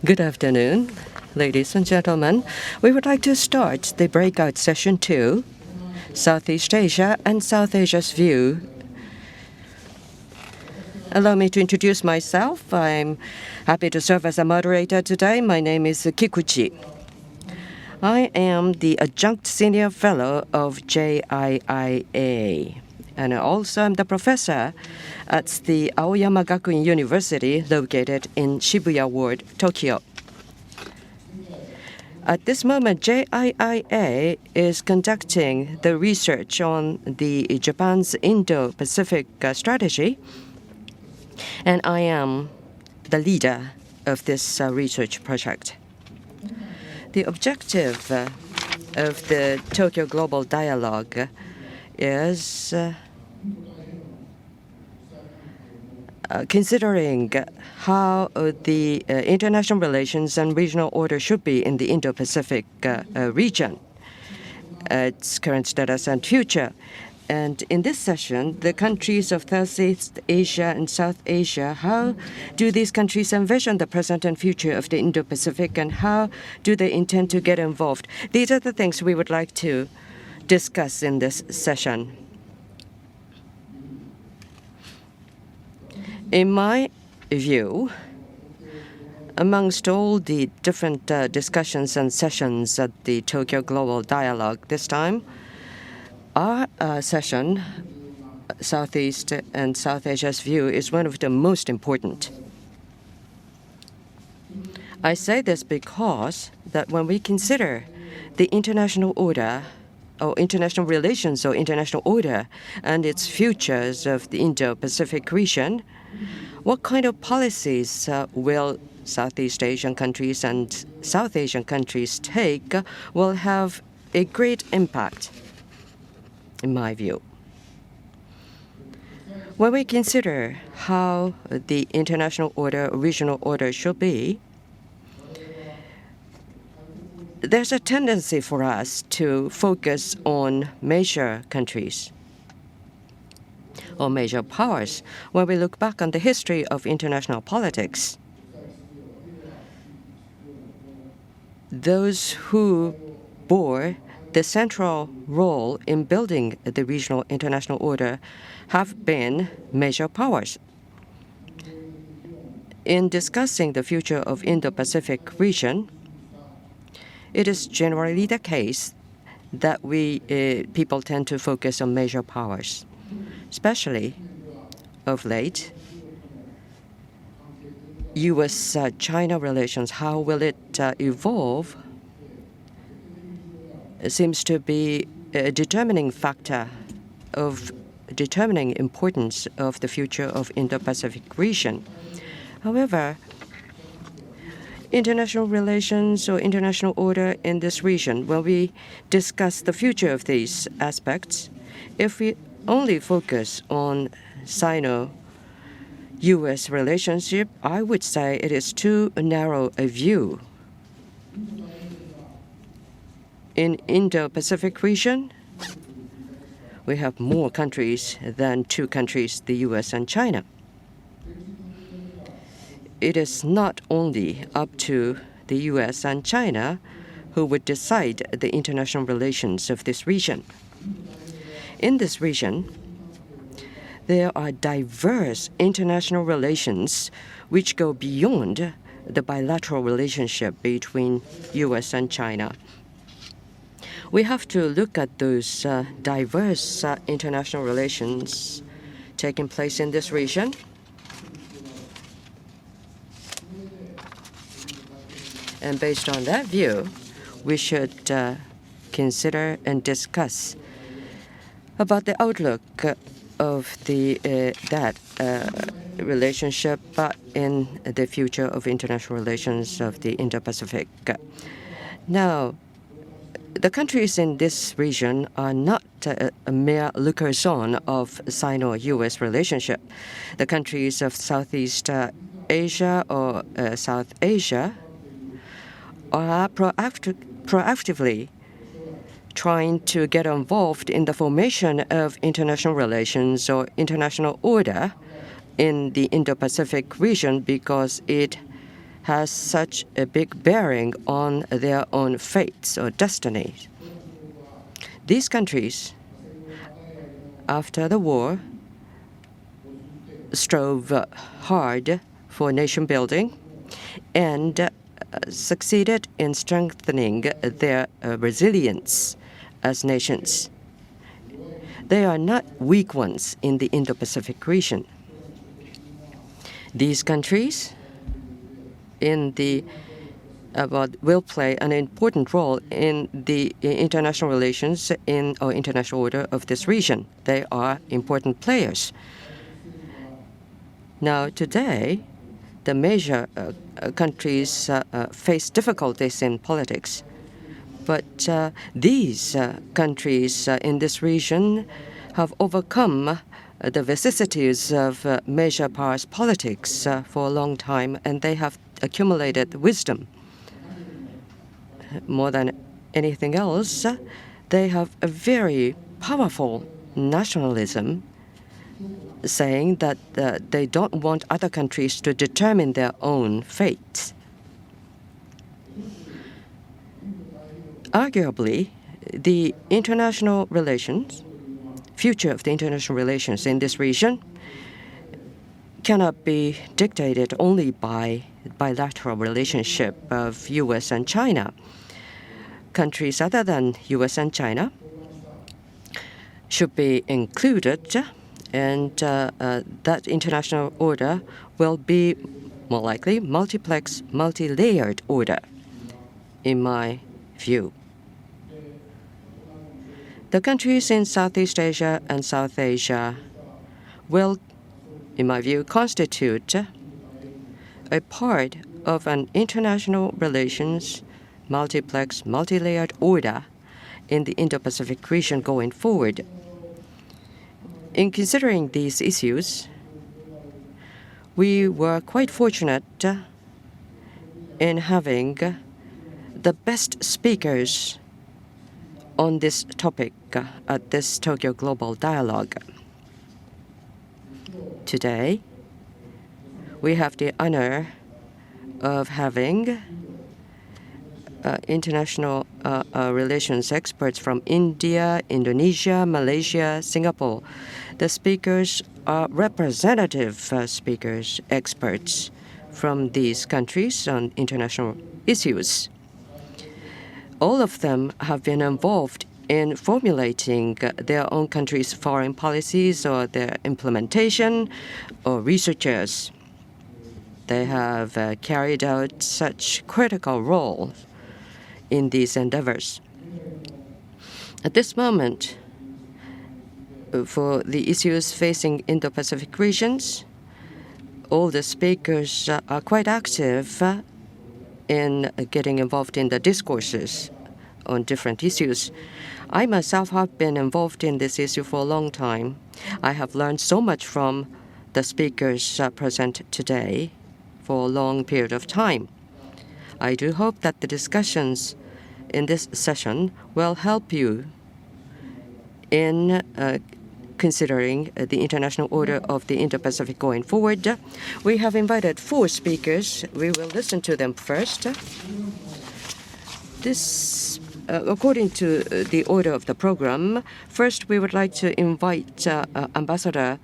Good afternoon, ladies and gentlemen. We would like to start the breakout session 2, Southeast Asia and South Asia's view. Allow me to introduce myself. I'm happy to serve as a moderator today. My name is KIKUCHI. I am the Adjunct Senior Fellow of JIIA. And also I'm the professor at the Aoyama Gakuin University located in Shibuya Ward, Tokyo. At this moment, JIIA is conducting the research on the Japan's Indo-Pacific strategy, and I am the leader of this research project. The objective of the Tokyo Global Dialogue is considering how the international relations and regional order should be in the Indo-Pacific region, its current status and future. And in this session, the countries of Southeast Asia and South Asia, how do these countries envision the present and future of the Indo-Pacific, and how do they intend to get involved? These are the things we would like to discuss in this session. In my view, amongst all the different discussions and sessions at the Tokyo Global Dialogue this time, our session, Southeast and South Asia's view, is one of the most important. I say this because that when we consider the international order or international relations or international order and its futures of the Indo-Pacific region, what kind of policies will Southeast Asian countries and South Asian countries take will have a great impact, in my view. When we consider how the international order, regional order should be, there's a tendency for us to focus on major countries or major powers. When we look back on the history of international politics, those who bore the central role in building the regional international order have been major powers. In discussing the future of Indo-Pacific region, it is generally the case that people tend to focus on major powers, especially of late. U.S.-China relations, how will it evolve? It seems to be a determining factor of determining importance of the future of Indo-Pacific region. However, international relations or international order in this region, when we discuss the future of these aspects, if we only focus on Sino-U.S. relationship, I would say it is too narrow a view. In Indo-Pacific region, we have more countries than two countries, the U.S. and China. It is not only up to the U.S. and China who would decide the international relations of this region. In this region, there are diverse international relations which go beyond the bilateral relationship between U.S. and China. We have to look at those diverse international relations taking place in this region. And based on that view, we should consider and discuss about the outlook of that relationship in the future of international relations of the Indo-Pacific. Now, the countries in this region are not a mere lookers-on of Sino-U.S. relationship. The countries of Southeast Asia or South Asia are proactively trying to get involved in the formation of international relations or international order in the Indo-Pacific region because it has such a big bearing on their own fates or destinies. These countries, after the war, strove hard for nation building and succeeded in strengthening their resilience as nations. They are not weak ones in the Indo-Pacific region. These countries will play an important role in the international relations or international order of this region. They are important players. Now, today, the major countries face difficulties in politics. But these countries in this region have overcome the vicissitudes of major powers politics for a long time, and they have accumulated wisdom. More than anything else, they have a very powerful nationalism, saying that they don't want other countries to determine their own fate. Arguably, the international relations, future of the international relations in this region cannot be dictated only by bilateral relationship of U.S. and China. Countries other than U.S. and China should be included, and that international order will be more likely multiplex, multi-layered order, in my view. The countries in Southeast Asia and South Asia will, in my view, constitute a part of an international relations multiplex, multi-layered order in the Indo-Pacific region going forward. In considering these issues, we were quite fortunate in having the best speakers on this topic at this Tokyo Global Dialogue. Today, we have the honor of having international relations experts from India, Indonesia, Malaysia, Singapore. The speakers are representative speakers, experts from these countries on international issues. All of them have been involved in formulating their own country's foreign policies or their implementation, or researchers. They have carried out such critical roles in these endeavors. At this moment, for the issues facing Indo-Pacific regions, all the speakers are quite active in getting involved in the discourses on different issues. I myself have been involved in this issue for a long time. I have learned so much from the speakers present today for a long period of time. I do hope that the discussions in this session will help you in considering the international order of the Indo-Pacific going forward. We have invited 4 speakers. We will listen to them first. This, according to the order of the program, first we would like to invite Ambassador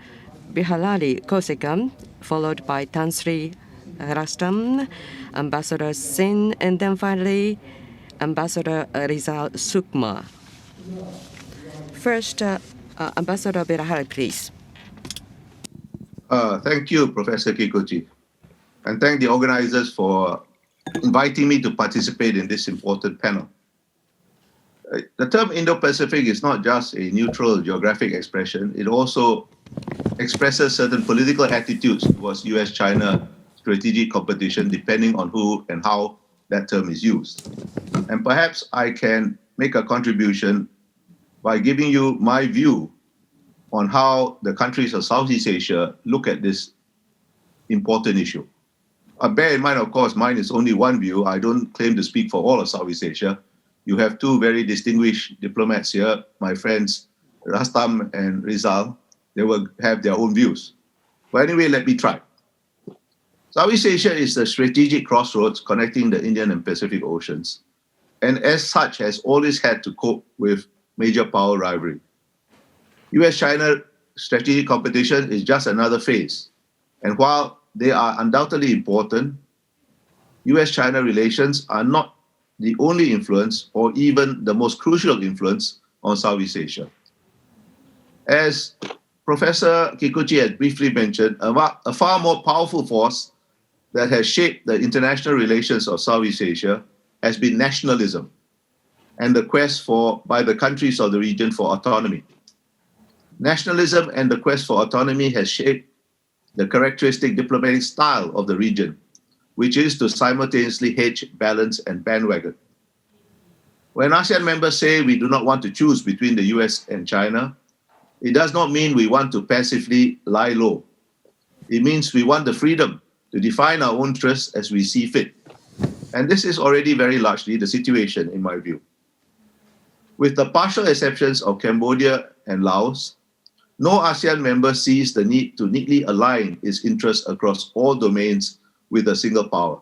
Bihalali Kosekam, followed by Tan Sri Rastam, Ambassador Sin, and then finally Ambassador Rizal Sukma. First, Ambassador Bihalali, please. Thank you, Professor KIKUCHI, and thank the organizers for inviting me to participate in this important panel. The term Indo-Pacific is not just a neutral geographic expression. It also expresses certain political attitudes towards US-China strategic competition, depending on who and how that term is used. And perhaps I can make a contribution by giving you my view on how the countries of Southeast Asia look at this important issue. Bear in mind, of course, mine is only one view. I don't claim to speak for all of Southeast Asia. You have 2 very distinguished diplomats here, my friends Rastam and Rizal. They will have their own views. But anyway, let me try. Southeast Asia is the strategic crossroads connecting the Indian and Pacific Oceans, and as such has always had to cope with major power rivalry. US-China strategic competition is just another phase, and while they are undoubtedly important, US-China relations are not the only influence or even the most crucial influence on Southeast Asia. As Professor KIKUCHI had briefly mentioned, a far more powerful force that has shaped the international relations of Southeast Asia has been nationalism and the quest by the countries of the region for autonomy. Nationalism and the quest for autonomy has shaped the characteristic diplomatic style of the region, which is to simultaneously hedge, balance, and bandwagon. When ASEAN members say we do not want to choose between the US and China, it does not mean we want to passively lie low. It means we want the freedom to define our own interests as we see fit. And this is already very largely the situation, in my view. With the partial exceptions of Cambodia and Laos, no ASEAN member sees the need to neatly align its interests across all domains with a single power.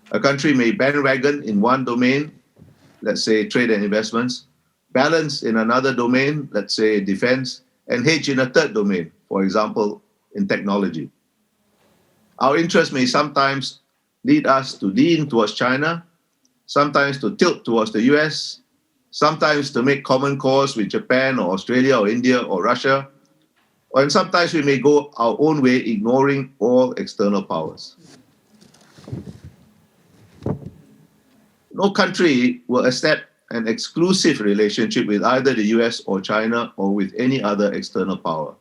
A country may bandwagon in one domain, let's say trade and investments, balance in another domain, let's say defense, and hedge in a third domain, for example, in technology. Our interests may sometimes lead us to lean towards China, sometimes to tilt towards the US, sometimes to make common cause with Japan or Australia or India or Russia, and sometimes we may go our own way, ignoring all external powers. No country will accept an exclusive relationship with either the US or China or with any other external power.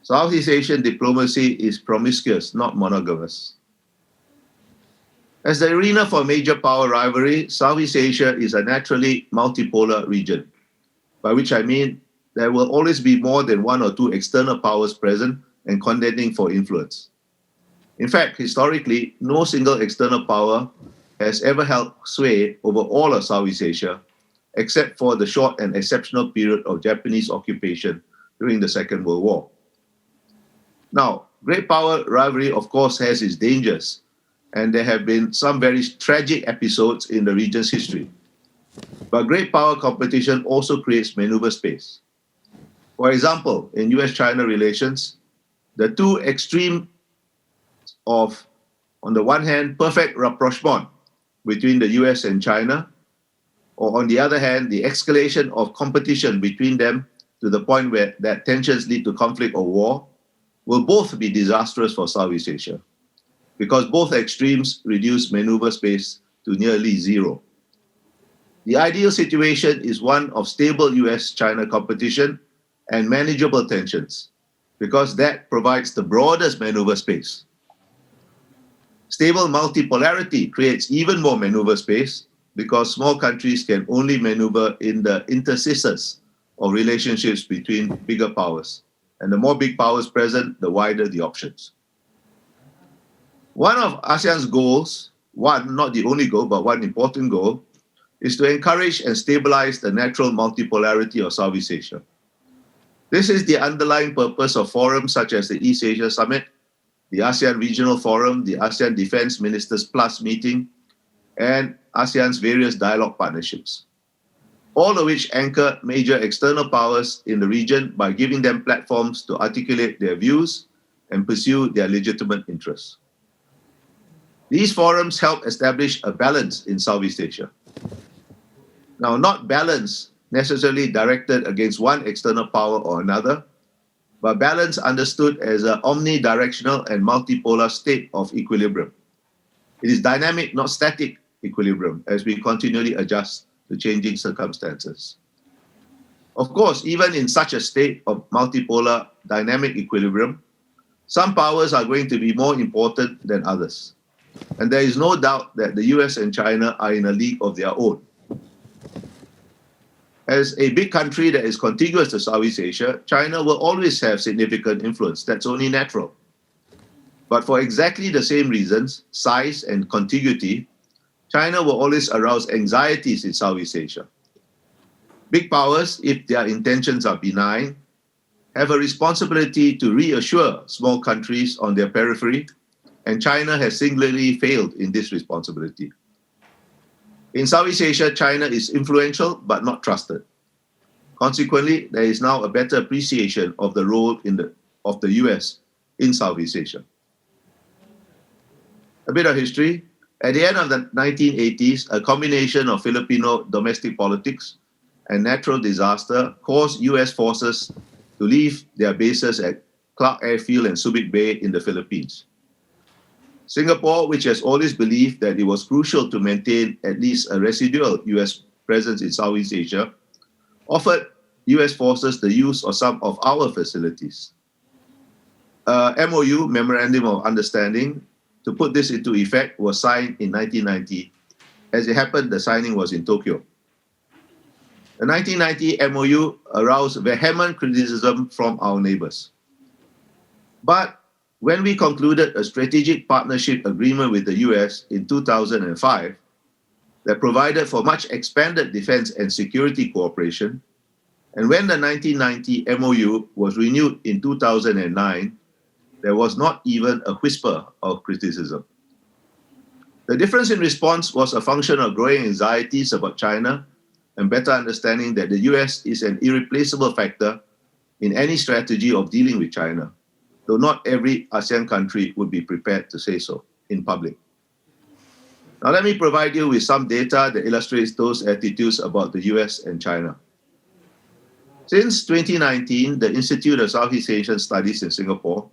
Southeast Asian diplomacy is promiscuous, not monogamous. As the arena for major power rivalry, Southeast Asia is a naturally multipolar region, by which I mean there will always be more than one or two external powers present and contending for influence. In fact, historically, no single external power has ever held sway over all of Southeast Asia, except for the short and exceptional period of Japanese occupation during the Second World War. Now, great power rivalry, of course, has its dangers, and there have been some very tragic episodes in the region's history. But great power competition also creates maneuver space. For example, in US-China relations, the two extremes of, on the one hand, perfect rapprochement between the US and China, or on the other hand, the escalation of competition between them to the point where that tensions lead to conflict or war, will both be disastrous for Southeast Asia, because both extremes reduce maneuver space to nearly zero. The ideal situation is one of stable US-China competition and manageable tensions, because that provides the broadest maneuver space. Stable multipolarity creates even more maneuver space because small countries can only maneuver in the interstices of relationships between bigger powers. And the more big powers present, the wider the options. One of ASEAN's goals, one, not the only goal, but one important goal, is to encourage and stabilize the natural multipolarity of Southeast Asia. This is the underlying purpose of forums such as the East Asia Summit, the ASEAN Regional Forum, the ASEAN Defense Ministers Plus meeting, and ASEAN's various dialogue partnerships, all of which anchor major external powers in the region by giving them platforms to articulate their views and pursue their legitimate interests. These forums help establish a balance in Southeast Asia. Now, not balance necessarily directed against one external power or another, but balance understood as an omnidirectional and multipolar state of equilibrium. It is dynamic, not static equilibrium, as we continually adjust to changing circumstances. Of course, even in such a state of multipolar dynamic equilibrium, some powers are going to be more important than others. And there is no doubt that the US and China are in a league of their own. As a big country that is contiguous to Southeast Asia, China will always have significant influence. That's only natural. But for exactly the same reasons, size and contiguity, China will always arouse anxieties in Southeast Asia. Big powers, if their intentions are benign, have a responsibility to reassure small countries on their periphery and China has singularly failed in this responsibility. In Southeast Asia, China is influential but not trusted. Consequently, there is now a better appreciation of the role of the US in Southeast Asia. A bit of history. At the end of the 1980s, a combination of Filipino domestic politics and natural disaster caused US forces to leave their bases at Clark Airfield and Subic Bay in the Philippines. Singapore, which has always believed that it was crucial to maintain at least a residual US presence in Southeast Asia, offered US forces the use of some of our facilities. MOU, Memorandum of Understanding, to put this into effect was signed in 1990. As it happened, the signing was in Tokyo. The 1990 MOU aroused vehement criticism from our neighbors. But when we concluded a strategic partnership agreement with the US in 2005 that provided for much expanded defense and security cooperation, and when the 1990 MOU was renewed in 2009, there was not even a whisper of criticism. The difference in response was a function of growing anxieties about China and better understanding that the US is an irreplaceable factor in any strategy of dealing with China, though not every ASEAN country would be prepared to say so in public. Now let me provide you with some data that illustrates those attitudes about the US and China. Since 2019, the Institute of Southeast Asian Studies in Singapore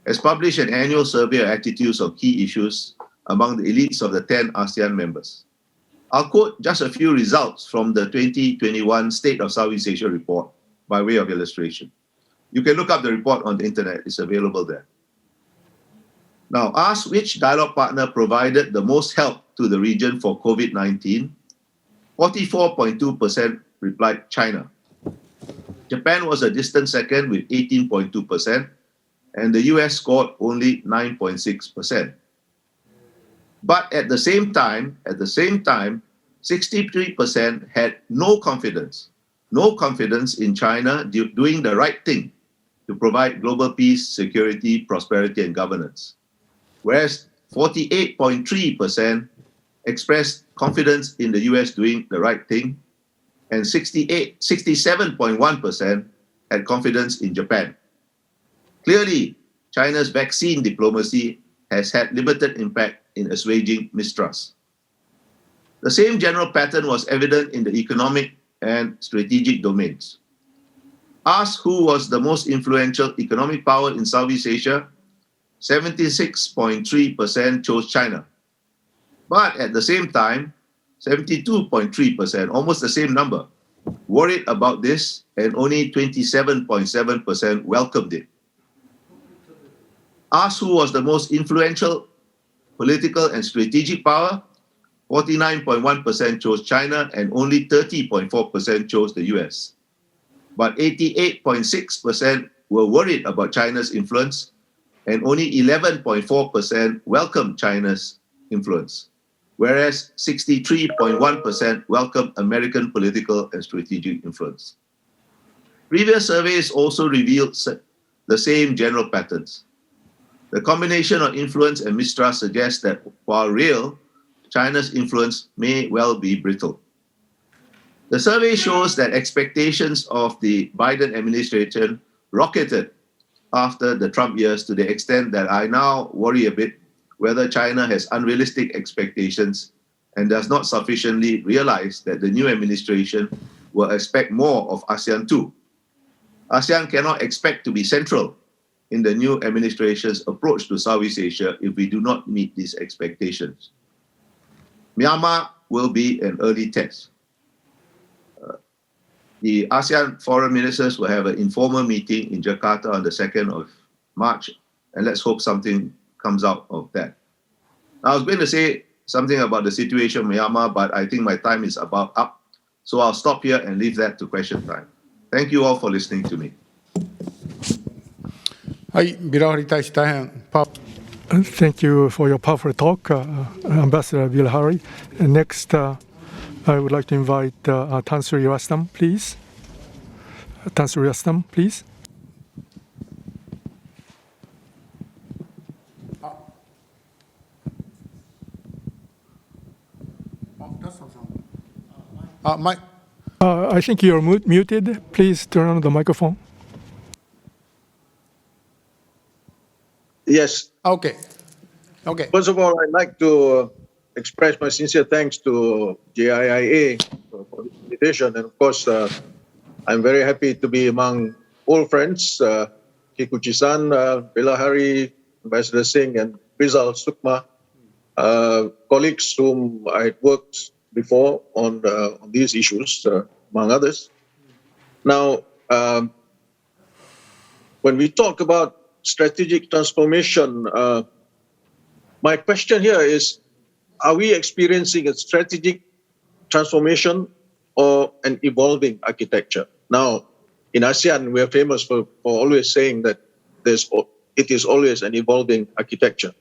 has published an annual survey of attitudes on key issues among the elites of the 10 ASEAN members. I'll quote just a few results from the 2021 State of Southeast Asia report by way of illustration. You can look up the report on the internet, it's available there. Now, ask which dialogue partner provided the most help to the region for COVID-19. 44.2% replied China. Japan was a distant second with 18.2%, and the US scored only 9.6%. But at the same time, 63% had no confidence in China doing the right thing to provide global peace, security, prosperity, and governance. Whereas 48.3% expressed confidence in the US doing the right thing, and 67.1% had confidence in Japan. Clearly, China's vaccine diplomacy has had limited impact in assuaging mistrust. The same general pattern was evident in the economic and strategic domains. Asked who was the most influential economic power in Southeast Asia, 76.3% chose China. But at the same time, 72.3%, almost the same number, worried about this, and only 27.7% welcomed it. Asked who was the most influential political and strategic power, 49.1% chose China and only 30.4% chose the US. But 88.6% were worried about China's influence and only 11.4% welcomed China's influence, whereas 63.1% welcomed American political and strategic influence. Previous surveys also revealed the same general patterns. The combination of influence and mistrust suggests that while real, China's influence may well be brittle. The survey shows that expectations of the Biden administration rocketed after the Trump years to the extent that I now worry a bit whether China has unrealistic expectations and does not sufficiently realize that the new administration will expect more of ASEAN too. ASEAN cannot expect to be central in the new administration's approach to Southeast Asia if we do not meet these expectations. Myanmar will be an early test. The ASEAN foreign ministers will have an informal meeting in Jakarta on the 2nd of March, and let's hope something comes out of that. I was going to say something about the situation in Myanmar, but I think my time is about up, so I'll stop here and leave that to question time. Thank you all for listening to me. はい、ビラハリ大使大変パワー Thank you for your powerful talk, Ambassador Bilahari. And next, I would like to invite Tan Sri Rastam, please. Tan Sri Rastam, please. I think you're muted. Please turn on the microphone. Yes. Okay. First of all, I'd like to express my sincere thanks to JIIA for the invitation. And of course, I'm very happy to be among old friends, KIKUCHI-san, Bilahari, Ambassador Singh, and Rizal Sukma, colleagues whom I worked before on these issues, among others. Now, when we talk about strategic transformation, my question here is, are we experiencing a strategic transformation or an evolving architecture? Now, in ASEAN, we are famous for always saying that it is always an evolving architecture.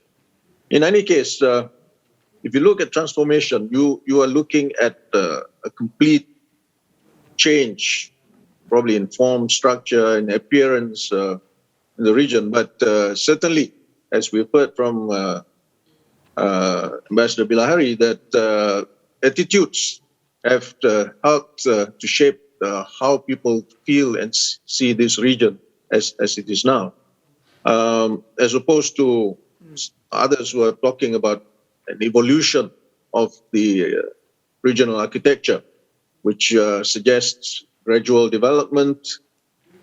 In any case, if you look at transformation, you are looking at a complete change, probably in form, structure, and appearance in the region. But certainly, as we've heard from Ambassador Bilahari, that attitudes have helped to shape how people feel and see this region as it is now, as opposed to others who are talking about an evolution of the regional architecture, which suggests gradual development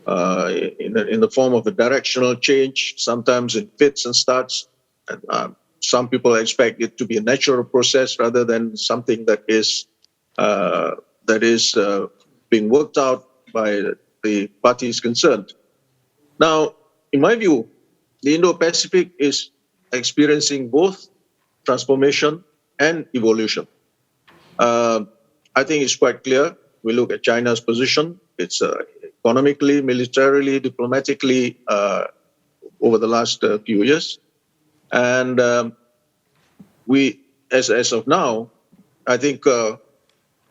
in the form of a directional change, sometimes in fits and starts. And, some people expect it to be a natural process rather than something that is being worked out by the parties concerned. Now, in my view, the Indo-Pacific is experiencing both transformation and evolution. I think it's quite clear. We look at China's position. It's economically, militarily, diplomatically over the last few years. And we, as of now, I think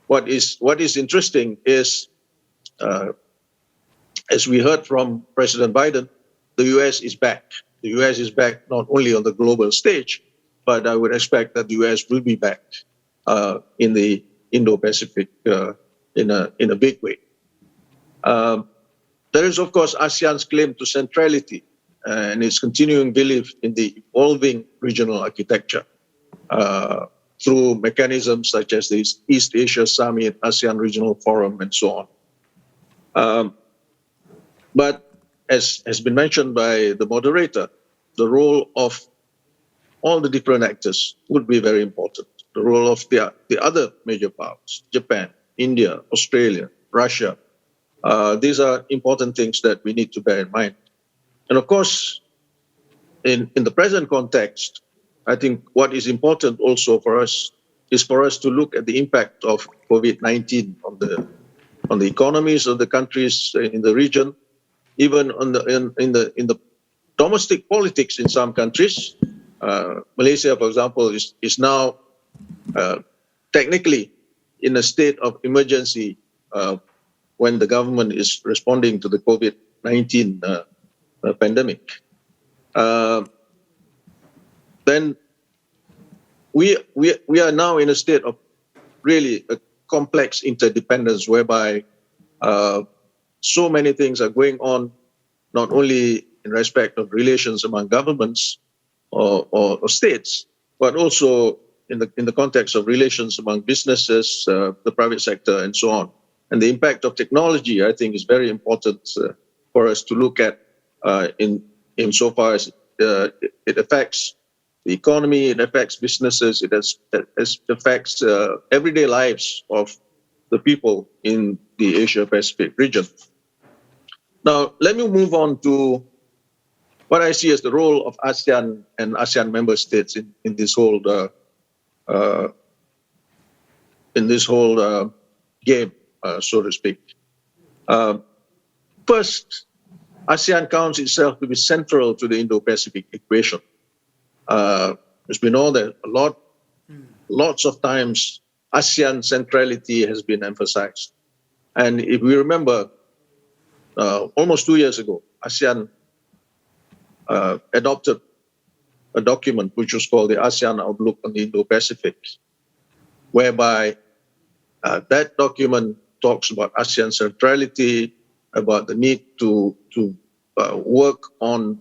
what is interesting is, as we heard from President Biden, the U.S. is back. The U.S. is back not only on the global stage, but I would expect that the U.S. will be back in the Indo-Pacific in a big way. There is, of course, ASEAN's claim to centrality and its continuing belief in the evolving regional architecture through mechanisms such as the East Asia Summit, ASEAN Regional Forum, and so on. But as has been mentioned by the moderator, the role of all the different actors would be very important. The role of the other major powers, Japan, India, Australia, Russia. These are important things that we need to bear in mind. And of course, in the present context, I think what is important also for us is for us to look at the impact of COVID-19 on the economies of the countries in the region, even in the domestic politics in some countries. Malaysia, for example, is now technically in a state of emergency when the government is responding to the COVID-19 pandemic. Then we are now in a state of really a complex interdependence whereby so many things are going on, not only in respect of relations among governments or states, but also in the context of relations among businesses, the private sector, and so on. And the impact of technology, I think, is very important for us to look at insofar as it affects the economy, it affects businesses, it affects everyday lives of the people in the Asia-Pacific region. Now, let me move on to what I see as the role of ASEAN and ASEAN member states in this whole game, so to speak. First, ASEAN counts itself to be central to the Indo-Pacific equation. As we know that lots of times ASEAN centrality has been emphasized. And if we remember, almost 2 years ago, ASEAN adopted a document which was called the ASEAN Outlook on the Indo-Pacific, whereby That document talks about ASEAN centrality, about the need to work on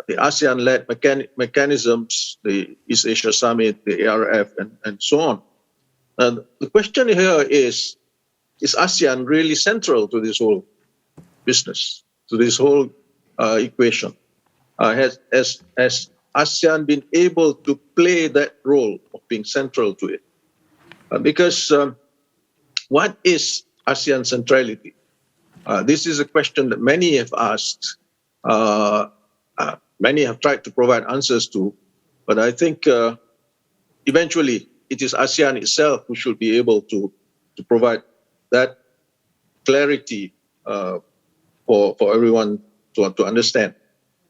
the ASEAN-led mechanisms, the East Asia Summit, the ARF, and so on. And the question here is ASEAN really central to this whole business, to this whole equation? Has ASEAN been able to play that role of being central to it? Because what is ASEAN centrality? This is a question that many have asked. Many have tried to provide answers to, but I think eventually it is ASEAN itself who should be able to provide that clarity for everyone to understand.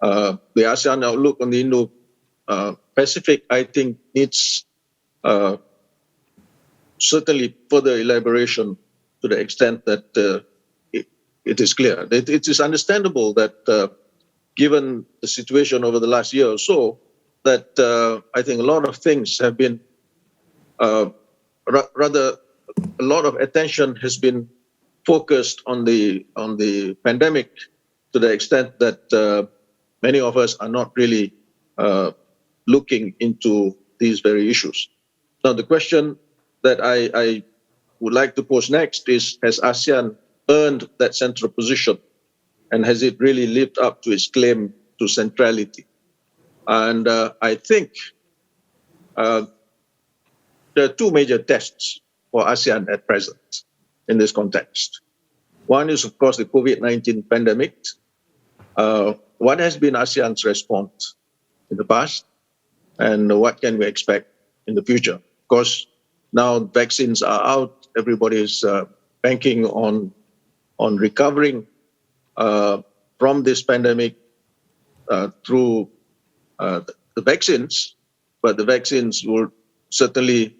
The ASEAN outlook on the Indo-Pacific, I think, needs certainly further elaboration to the extent that it is clear. It is understandable that given the situation over the last year or so, that I think a lot of things have been, rather a lot of attention has been focused on the pandemic to the extent that many of us are not really looking into these very issues. Now, the question that I would like to pose next is, has ASEAN earned that central position? And has it really lived up to its claim to centrality? And I think there are two major tests for ASEAN at present in this context. One is, of course, the COVID-19 pandemic. What has been ASEAN's response in the past, and what can we expect in the future? Of course, now vaccines are out. Everybody is banking on recovering from this pandemic through the vaccines, but the vaccines will certainly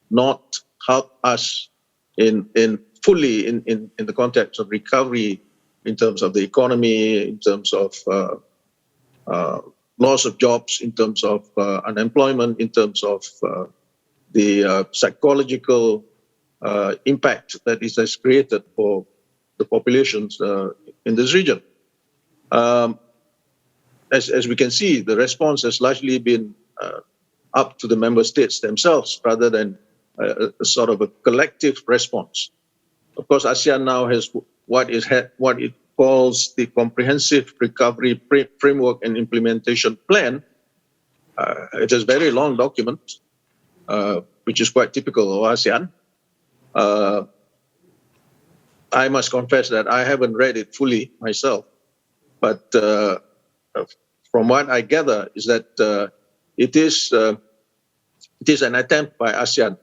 not help us in the context of recovery, in terms of the economy, in terms of loss of jobs, in terms of unemployment, in terms of the psychological impact that it has created for the populations in this region. As we can see, the response has largely been up to the member states themselves rather than a sort of a collective response. Of course, ASEAN now has what it calls the Comprehensive Recovery Framework and Implementation Plan. It is a very long document, which is quite typical of ASEAN. I must confess that I haven't read it fully myself, but from what I gather is that it is an attempt by ASEAN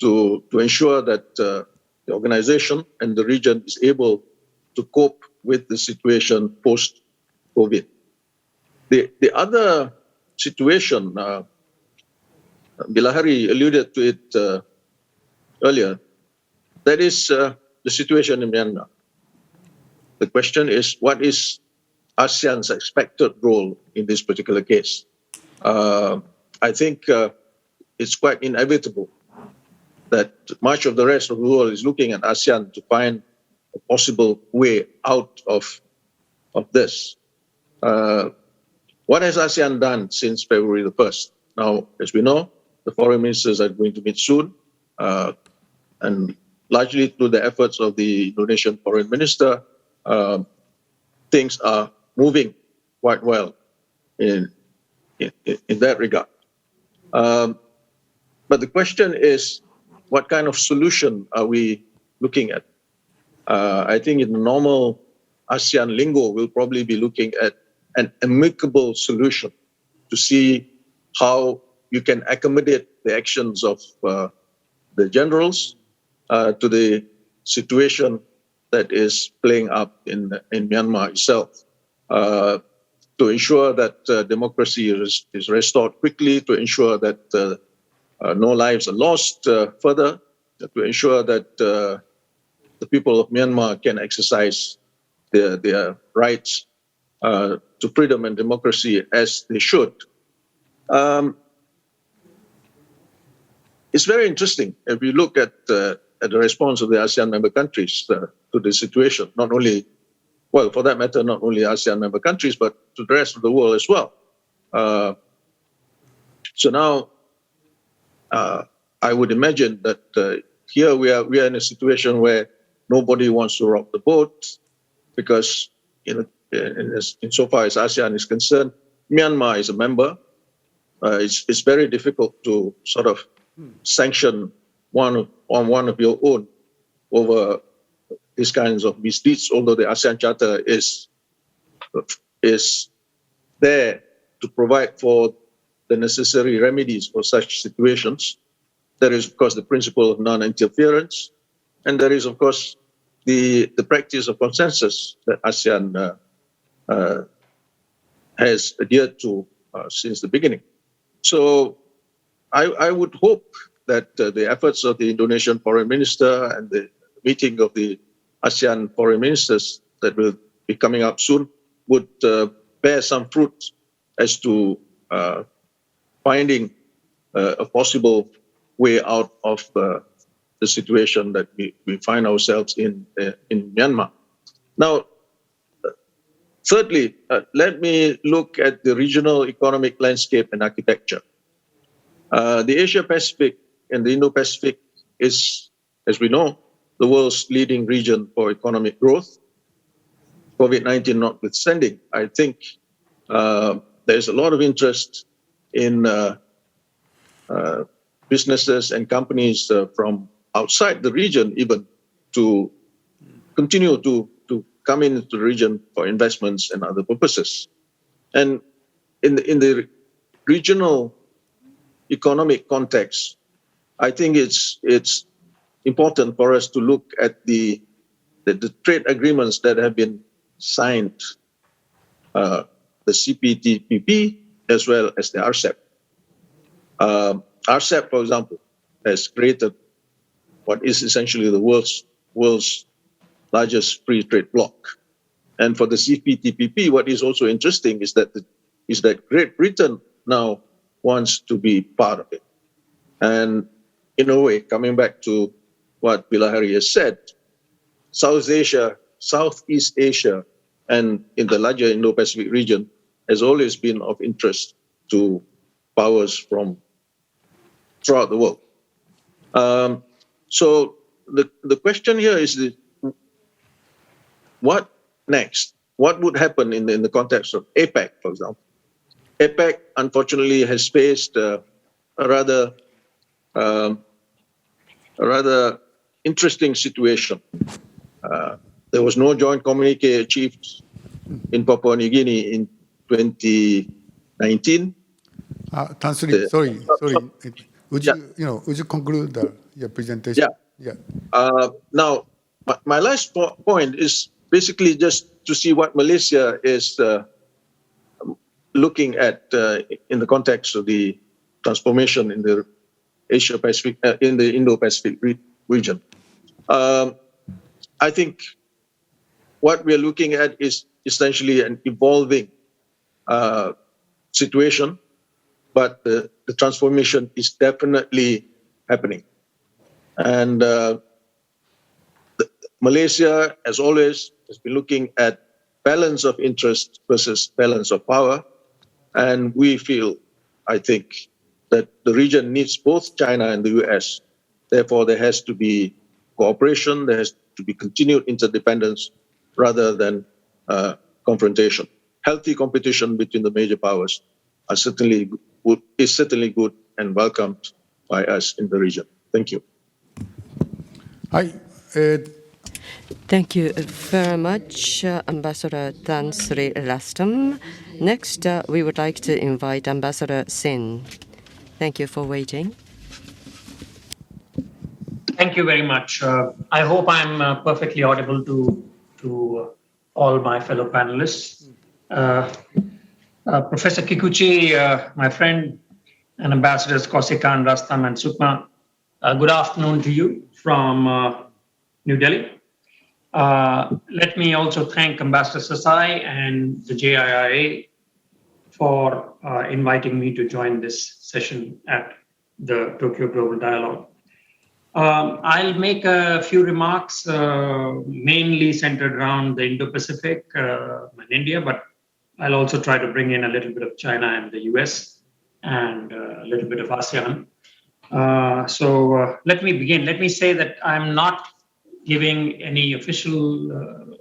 to ensure that the organization and the region is able to cope with the situation post-COVID. The other situation, Bilahari alluded to it earlier, that is the situation in Myanmar. The question is, what is ASEAN's expected role in this particular case? I think it's quite inevitable that much of the rest of the world is looking at ASEAN to find a possible way out of this. What has ASEAN done since February the 1st? Now, as we know, the foreign ministers are going to meet soon, and largely through the efforts of the Indonesian foreign minister, things are moving quite well in that regard. But the question is, what kind of solution are we looking at? I think in normal ASEAN lingo, we'll probably be looking at an amicable solution to see how you can accommodate the actions of the generals to the situation that is playing up in Myanmar itself, to ensure that democracy is restored quickly, to ensure that no lives are lost further, to ensure that the people of Myanmar can exercise their rights to freedom and democracy as they should. It's very interesting if you look at the response of the ASEAN member countries to the situation. Not only, well, for that matter, not only ASEAN member countries, but to the rest of the world as well. So now, I would imagine that here we are in a situation where nobody wants to rock the boat, because insofar as ASEAN is concerned, Myanmar is a member. It's very difficult to sort of sanction one of your own over these kinds of misdeeds, although the ASEAN Charter is there to provide for the necessary remedies for such situations. There is, of course, the principle of non-interference, and there is, of course, the practice of consensus that ASEAN has adhered to since the beginning. So I would hope that the efforts of the Indonesian foreign minister and the meeting of the ASEAN foreign ministers that will be coming up soon would bear some fruit as to finding a possible way out of the situation that we find ourselves in Myanmar. Now, thirdly, let me look at the regional economic landscape and architecture. The Asia-Pacific and the Indo-Pacific is, as we know, the world's leading region for economic growth. COVID-19 notwithstanding, I think there's a lot of interest in businesses and companies from outside the region even to continue to come into the region for investments and other purposes. And in the regional economic context, I think it's important for us to look at the trade agreements that have been signed, the CPTPP as well as the RCEP. RCEP, for example, has created what is essentially the world's largest free trade bloc. And for the CPTPP, what is also interesting is that Great Britain now wants to be part of it. And in a way, coming back to what Bilahari has said, Southeast Asia, and in the larger Indo-Pacific region has always been of interest to powers from throughout the world. So the question here is what next? What would happen in the context of APEC, for example? APEC, unfortunately, has faced a rather interesting situation. There was no joint communique achieved in Papua New Guinea in 2019. Tansri, sorry. Would you conclude your presentation? Yeah. Now, my last point is basically just to see what Malaysia is looking at in the context of the transformation in the Asia-Pacific, in the Indo-Pacific region. I think what we're looking at is essentially an evolving situation, but the transformation is definitely happening. And Malaysia, as always, has been looking at balance of interest versus balance of power. And we feel, I think, that the region needs both China and the US. Therefore, there has to be cooperation, there has to be continued interdependence rather than confrontation. Healthy competition between the major powers is certainly good and welcomed by us in the region. Thank you. Thank you very much, Ambassador Tan Sri Lastam. Next, we would like to invite Ambassador Sin. Thank you for waiting. Thank you very much. I hope I'm perfectly audible to all my fellow panelists. Professor KIKUCHI, my friend, and Ambassadors Kausikan, Rastam, and Sukma, good afternoon to you from New Delhi. Let me also thank Ambassador Sasai and the JIIA for inviting me to join this session at the Tokyo Global Dialogue. I'll make a few remarks, mainly centered around the Indo-Pacific and India, but I'll also try to bring in a little bit of China and the US and a little bit of ASEAN. So let me begin. Let me say that I'm not giving any official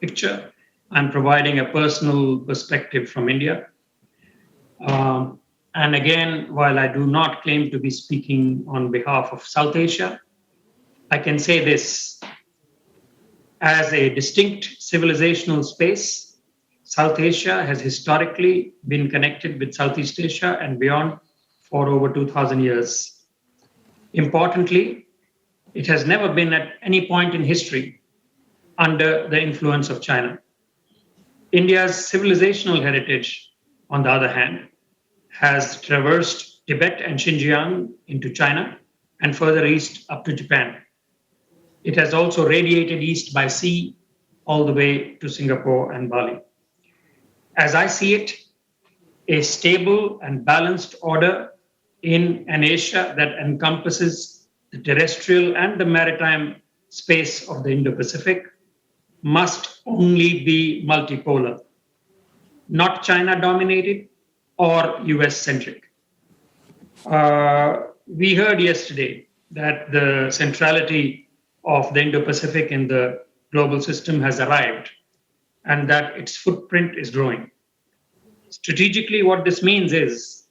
picture. I'm providing a personal perspective from India. And again, while I do not claim to be speaking on behalf of South Asia, I can say this. As a distinct civilizational space, South Asia has historically been connected with Southeast Asia and beyond for over 2,000 years. Importantly, it has never been at any point in history under the influence of China. India's civilizational heritage, on the other hand, has traversed Tibet and Xinjiang into China and further east up to Japan. It has also radiated east by sea all the way to Singapore and Bali. As I see it, a stable and balanced order in an Asia that encompasses the terrestrial and the maritime space of the Indo-Pacific must only be multipolar, not China-dominated or US-centric. We heard yesterday that the centrality of the Indo-Pacific in the global system has arrived and that its footprint is growing. Strategically, what this means is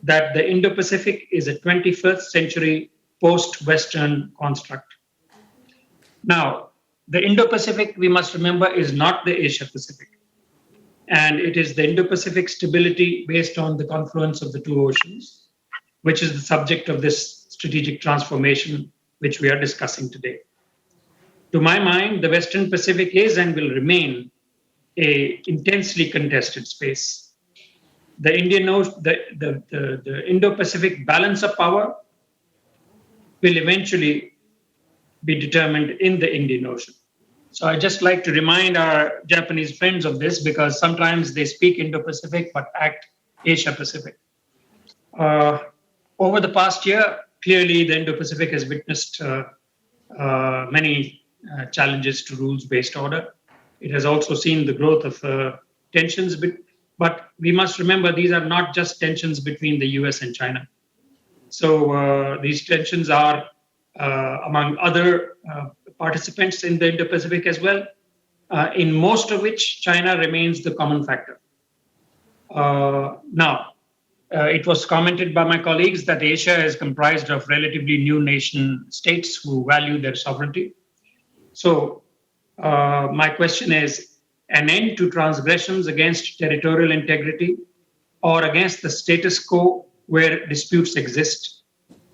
that the Indo-Pacific is a 21st century post-Western construct. Now, the Indo-Pacific, we must remember, is not the Asia-Pacific. And it is the Indo-Pacific stability based on the confluence of the two oceans, which is the subject of this strategic transformation which we are discussing today. To my mind, the Western Pacific is and will remain an intensely contested space. The Indo-Pacific balance of power will eventually be determined in the Indian Ocean. So I just like to remind our Japanese friends of this because sometimes they speak Indo-Pacific but act Asia-Pacific. Over the past year, clearly the Indo-Pacific has witnessed many challenges to rules-based order. It has also seen the growth of tensions, but we must remember these are not just tensions between the US and China. So these tensions are among other participants in the Indo-Pacific as well, in most of which China remains the common factor. Now, it was commented by my colleagues that Asia is comprised of relatively new nation states who value their sovereignty. So my question is, an end to transgressions against territorial integrity or against the status quo where disputes exist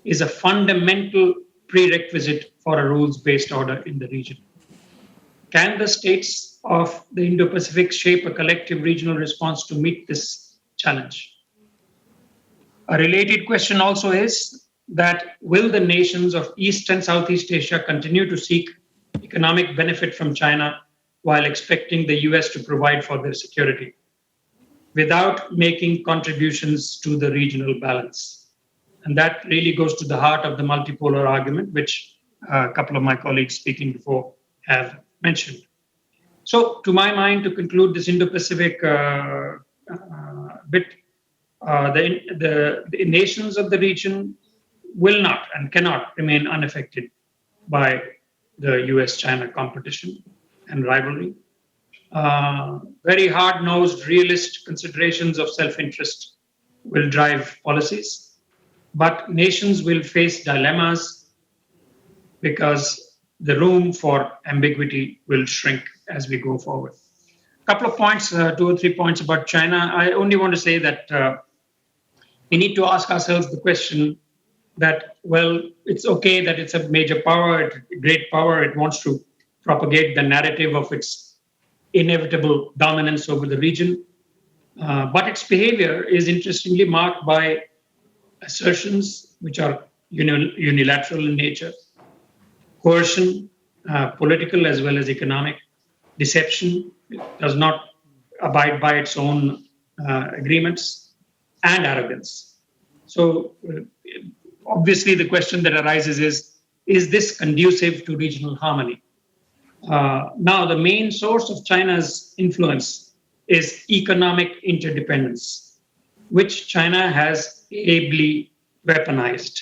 is a fundamental prerequisite for a rules-based order in the region. Can the states of the Indo-Pacific shape a collective regional response to meet this challenge? A related question also is that will the nations of East and Southeast Asia continue to seek economic benefit from China while expecting the US to provide for their security without making contributions to the regional balance? And that really goes to the heart of the multipolar argument, which a couple of my colleagues speaking before have mentioned. So to my mind, to conclude this Indo-Pacific bit, the nations of the region will not and cannot remain unaffected by the US-China competition and rivalry. Very hard-nosed, realist considerations of self-interest will drive policies, but nations will face dilemmas because the room for ambiguity will shrink as we go forward. A couple of points, 2 or 3 points about China. I only want to say that we need to ask ourselves the question that, well, it's okay that it's a major power, a great power, it wants to propagate the narrative of its inevitable dominance over the region. But its behavior is interestingly marked by assertions which are unilateral in nature, coercion, political as well as economic, deception, does not abide by its own agreements, and arrogance. So obviously the question that arises is this conducive to regional harmony? Now, the main source of China's influence is economic interdependence, which China has ably weaponized.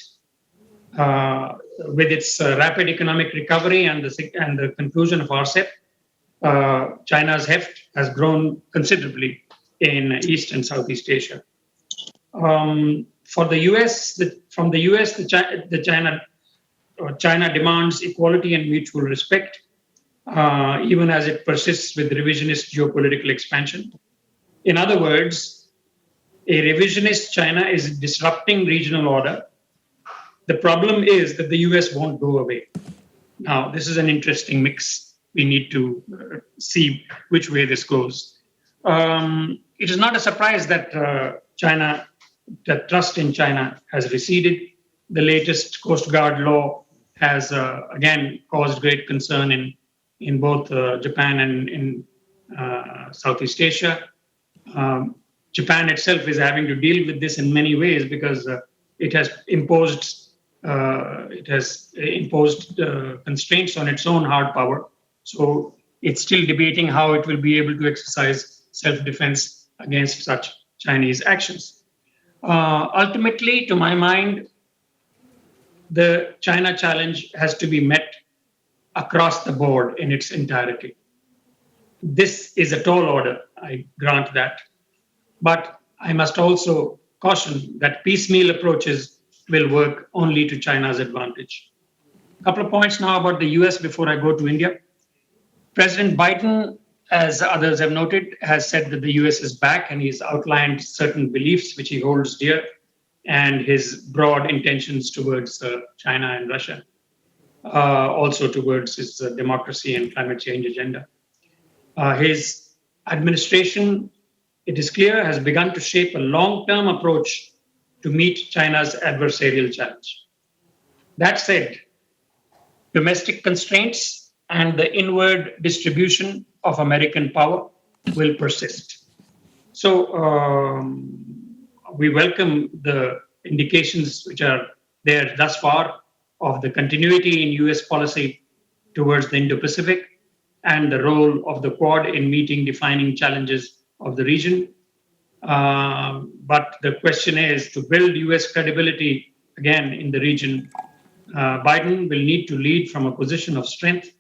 With its rapid economic recovery and the conclusion of RCEP, China's heft has grown considerably in East and Southeast Asia. For the US, from the US, China demands equality and mutual respect, even as it persists with revisionist geopolitical expansion. In other words, a revisionist China is disrupting regional order. The problem is that the US won't go away. Now, this is an interesting mix. We need to see which way this goes. It is not a surprise that that trust in China has receded. The latest Coast Guard law has again caused great concern in both Japan and in Southeast Asia. Japan itself is having to deal with this in many ways because it has imposed constraints on its own hard power. So it's still debating how it will be able to exercise self-defense against such Chinese actions. Ultimately, to my mind, the China challenge has to be met across the board in its entirety. This is a tall order, I grant that. But I must also caution that piecemeal approaches will work only to China's advantage. A couple of points now about the US before I go to India. President Biden, as others have noted, has said that the US is back, and he's outlined certain beliefs which he holds dear and his broad intentions towards China and Russia, also towards his democracy and climate change agenda. His administration, it is clear, has begun to shape a long-term approach to meet China's adversarial challenge. That said, domestic constraints and the inward distribution of American power will persist. So we welcome the indications which are there thus far of the continuity in US policy towards the Indo-Pacific and the role of the Quad in meeting defining challenges of the region. But the question is, to build US credibility again in the region, Biden will need to lead from a position of strength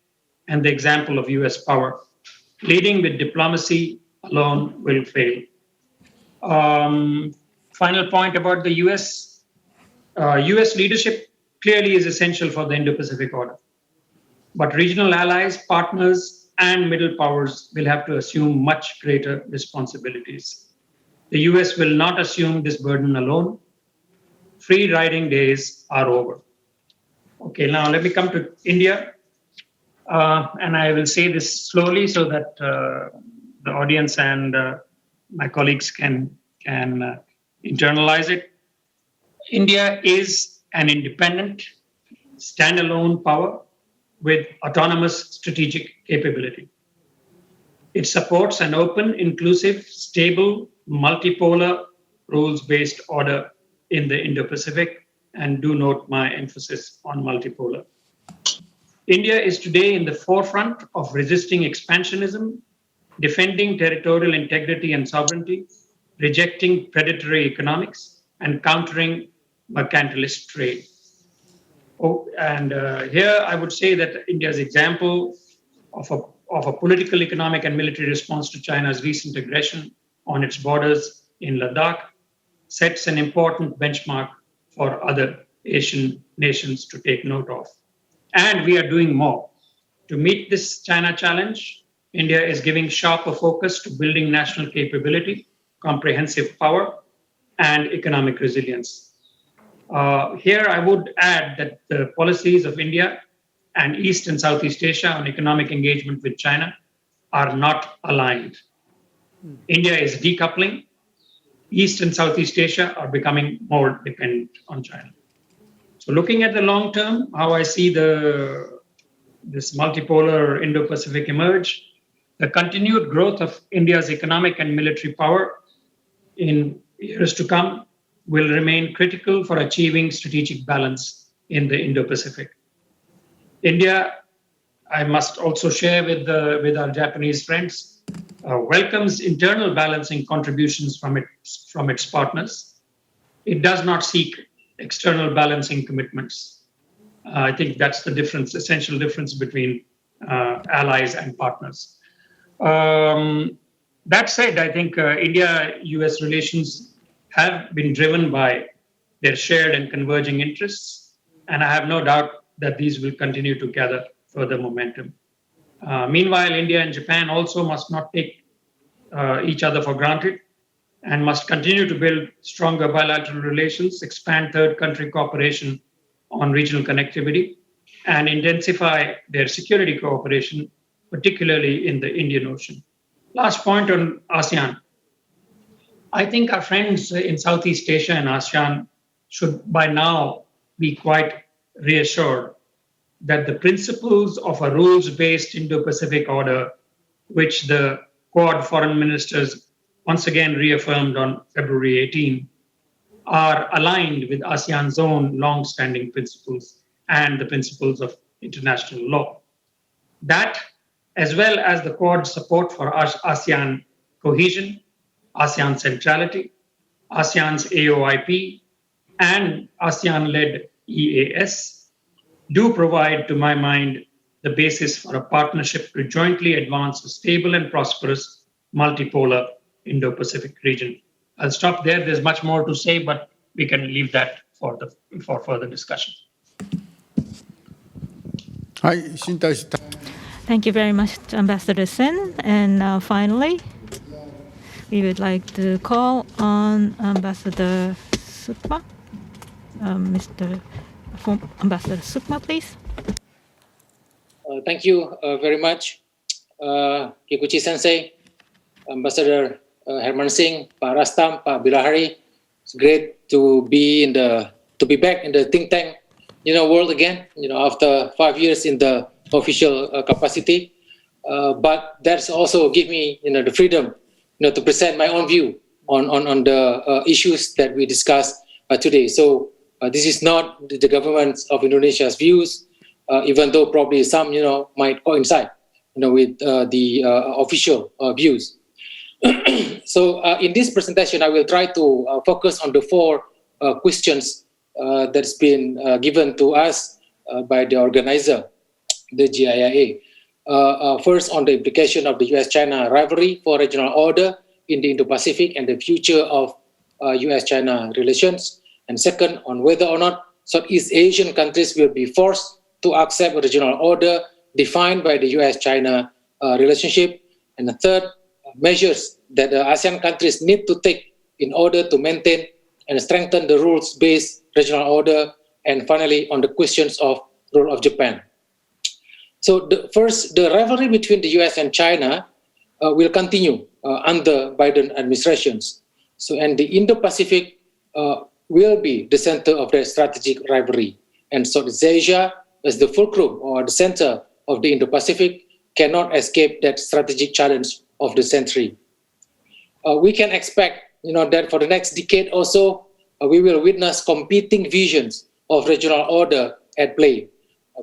and the example of US power. Leading with diplomacy alone will fail. Final point about the US. US leadership clearly is essential for the Indo-Pacific order. But regional allies, partners, and middle powers will have to assume much greater responsibilities. The US will not assume this burden alone. Free riding days are over. Okay, now let me come to India. And I will say this slowly so that the audience and my colleagues can internalize it. India is an independent, standalone power with autonomous strategic capability. It supports an open, inclusive, stable, multipolar, rules-based order in the Indo-Pacific, and do note my emphasis on multipolar. India is today in the forefront of resisting expansionism, defending territorial integrity and sovereignty, rejecting predatory economics, and countering mercantilist trade. Here I would say that India's example of a political, economic, and military response to China's recent aggression on its borders in Ladakh sets an important benchmark for other Asian nations to take note of. And we are doing more. To meet this China challenge, India is giving sharper focus to building national capability, comprehensive power, and economic resilience. Here I would add that the policies of India and East and Southeast Asia on economic engagement with China are not aligned. India is decoupling. East and Southeast Asia are becoming more dependent on China. So looking at the long term, how I see this multipolar Indo-Pacific emerge, the continued growth of India's economic and military power in years to come will remain critical for achieving strategic balance in the Indo-Pacific. India, I must also share with our Japanese friends, welcomes internal balancing contributions from its partners. It does not seek external balancing commitments. I think that's the difference, essential difference between allies and partners. That said, I think India-US relations have been driven by their shared and converging interests, and I have no doubt that these will continue to gather further momentum. Meanwhile, India and Japan also must not take each other for granted and must continue to build stronger bilateral relations, expand third country cooperation on regional connectivity, and intensify their security cooperation, particularly in the Indian Ocean. Last point on ASEAN. I think our friends in Southeast Asia and ASEAN should by now be quite reassured that the principles of a rules-based Indo-Pacific order, which the Quad foreign ministers once again reaffirmed on February 18, are aligned with ASEAN's own long-standing principles and the principles of international law. That, as well as the Quad's support for ASEAN cohesion, ASEAN centrality, ASEAN's AOIP, and ASEAN-led EAS, do provide, to my mind, the basis for a partnership to jointly advance a stable and prosperous multipolar Indo-Pacific region. I'll stop there. There's much more to say, but we can leave that for further discussion. Thank you very much, Ambassador Sen. And finally, we would like to call on Ambassador Sukma. Ambassador Sukma, please. Thank you very much, KIKUCHI Sensei, Ambassador Herman Singh, Pak Rastam, Pak Bilahari. It's great to be back in the think tank, world again. After 5 years in the official capacity, but that's also give me, the freedom, to present my own view on the issues that we discussed today. So this is not the government of Indonesia's views, even though probably some, might coincide, with the official views. So in this presentation, I will try to focus on the 4 questions that's been given to us by the organizer, the JIIA. First, on the implication of the US-China rivalry for regional order in the Indo-Pacific and the future of US-China relations. And second, on whether or not Southeast Asian countries will be forced to accept a regional order defined by the US-China relationship. And the third, measures that the ASEAN countries need to take in order to maintain and strengthen the rules-based regional order. And finally, on the questions of role of Japan. So the rivalry between the US and China will continue under Biden administrations. So, and the Indo-Pacific will be the center of their strategic rivalry. And Southeast Asia, as the fulcrum or the center of the Indo-Pacific, cannot escape that strategic challenge of the century. We can expect, that for the next decade or so, we will witness competing visions of regional order at play.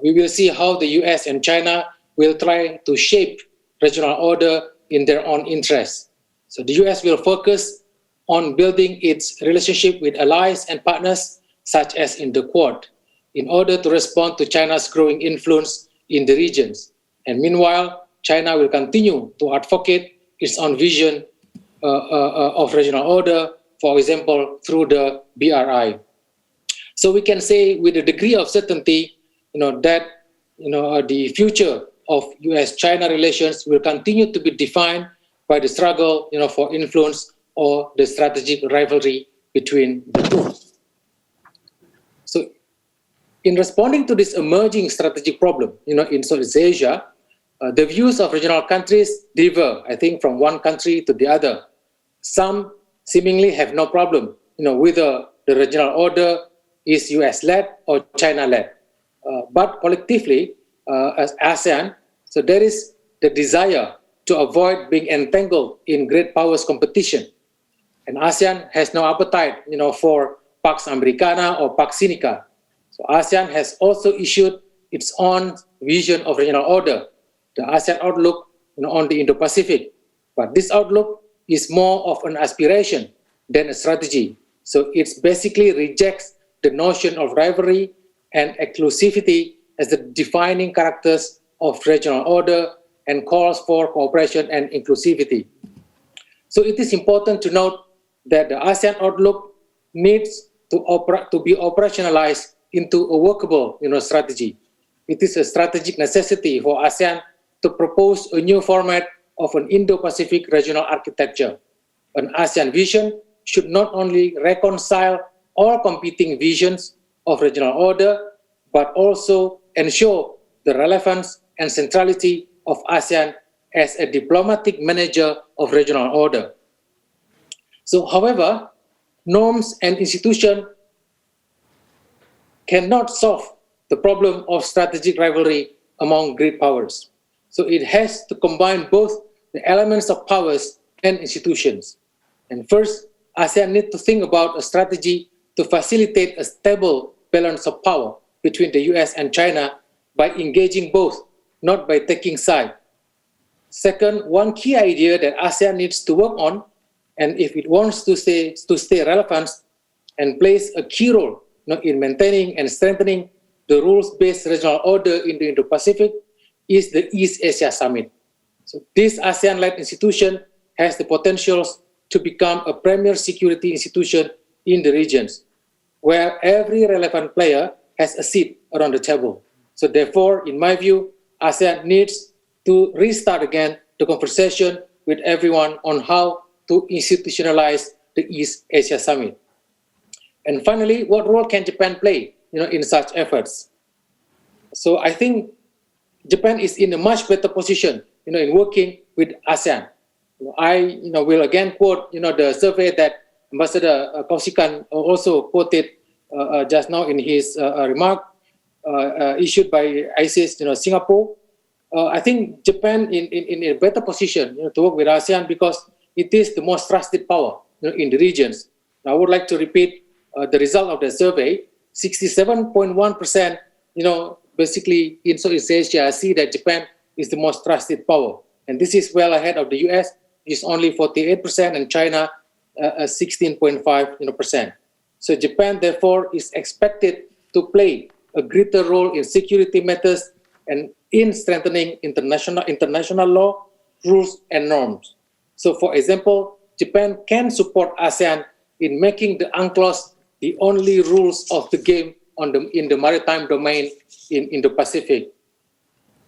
We will see how the US and China will try to shape regional order in their own interests. So the US will focus on building its relationship with allies and partners, such as in the Quad, in order to respond to China's growing influence in the regions. And meanwhile, China will continue to advocate its own vision of regional order, for example, through the BRI. So we can say with a degree of certainty, that the future of US-China relations will continue to be defined by the struggle, for influence or the strategic rivalry between the two. So, in responding to this emerging strategic problem, in Southeast Asia, the views of regional countries differ, I think, from one country to the other. Some seemingly have no problem, whether the regional order is US-led or China-led. But collectively, as ASEAN, so there is the desire to avoid being entangled in great powers competition. And ASEAN has no appetite, for Pax Americana or Pax Sinica. So ASEAN has also issued, its own vision of regional order, the ASEAN outlook on the Indo-Pacific. But this outlook is more of an aspiration than a strategy. So it basically rejects the notion of rivalry and exclusivity as the defining characters of regional order and calls for cooperation and inclusivity. So it is important to note that the ASEAN outlook needs to be operationalized into a workable strategy. It is a strategic necessity for ASEAN to propose a new format of an Indo-Pacific regional architecture. An ASEAN vision should not only reconcile all competing visions of regional order, but also ensure the relevance and centrality of ASEAN as a diplomatic manager of regional order. So, however, norms and institutions cannot solve the problem of strategic rivalry among great powers. So it has to combine both the elements of powers and institutions. And first, ASEAN needs to think about a strategy to facilitate a stable balance of power between the US and China by engaging both, not by taking sides. Second, one key idea that ASEAN needs to work on, and if it wants to stay relevant and plays a key role in maintaining and strengthening the rules-based regional order in the Indo-Pacific, is the East Asia Summit. So this ASEAN-led institution has the potential to become a premier security institution in the regions, where every relevant player has a seat around the table. So therefore, in my view, ASEAN needs to restart again the conversation with everyone on how to institutionalize the East Asia Summit. And finally, what role can Japan play in such efforts? So I think Japan is in a much better position in working with ASEAN. I will again quote the survey that Ambassador Kausikan also quoted just now in his remark issued by ISIS Singapore. I think Japan in a better position to work with ASEAN because it is the most trusted power in the regions. I would like to repeat the result of the survey. 67.1%, basically in Southeast Asia see that Japan is the most trusted power. And this is well ahead of the US, which is only 48%, and China 16.5%. So Japan, therefore, is expected to play a greater role in security matters and in strengthening international law, rules, and norms. So, for example, Japan can support ASEAN in making the UNCLOS the only rules of the game in the maritime domain in Indo-Pacific.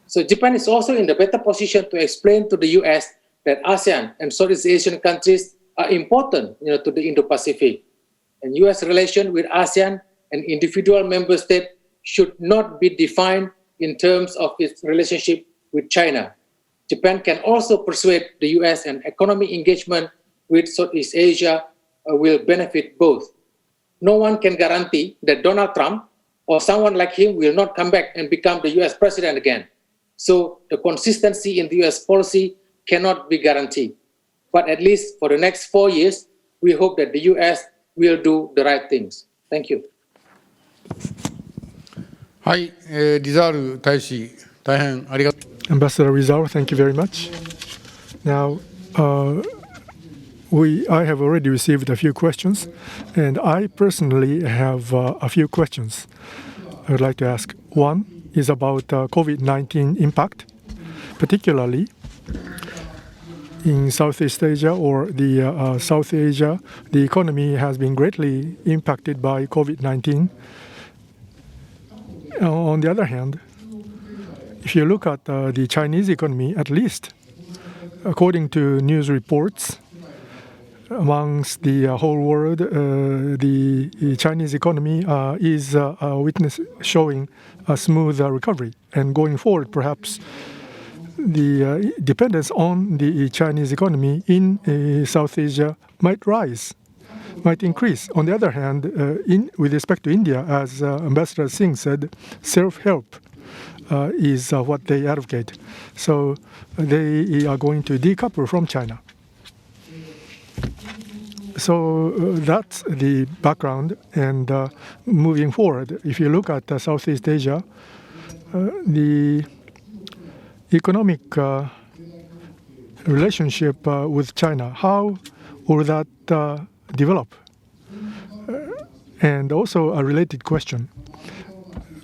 So Japan is also in the better position to explain to the US that ASEAN and Southeast Asian countries are important to the Indo-Pacific. And US relations with ASEAN and individual member states should not be defined in terms of its relationship with China. Japan can also persuade the US an economic engagement with Southeast Asia will benefit both. No one can guarantee that Donald Trump or someone like him will not come back and become the US president again. So the consistency in the US policy cannot be guaranteed. But at least for the next 4 years, we hope that the US will do the right things. Thank you. はい、リザール大使、大変ありがとう。Ambassador Rizal, thank you very much. Now, I have already received a few questions, and I personally have a few questions I would like to ask. One is about COVID-19 impact, particularly in Southeast Asia or the South Asia. The economy has been greatly impacted by COVID-19. On the other hand, if you look at the Chinese economy, at least according to news reports amongst the whole world, the Chinese economy is showing a smooth recovery. And going forward, perhaps the dependence on the Chinese economy in South Asia might increase. On the other hand, with respect to India, as Ambassador Singh said, self-help is what they advocate. So they are going to decouple from China. So that's the background. And moving forward, if you look at Southeast Asia, the economic relationship with China, how will that develop? And also a related question.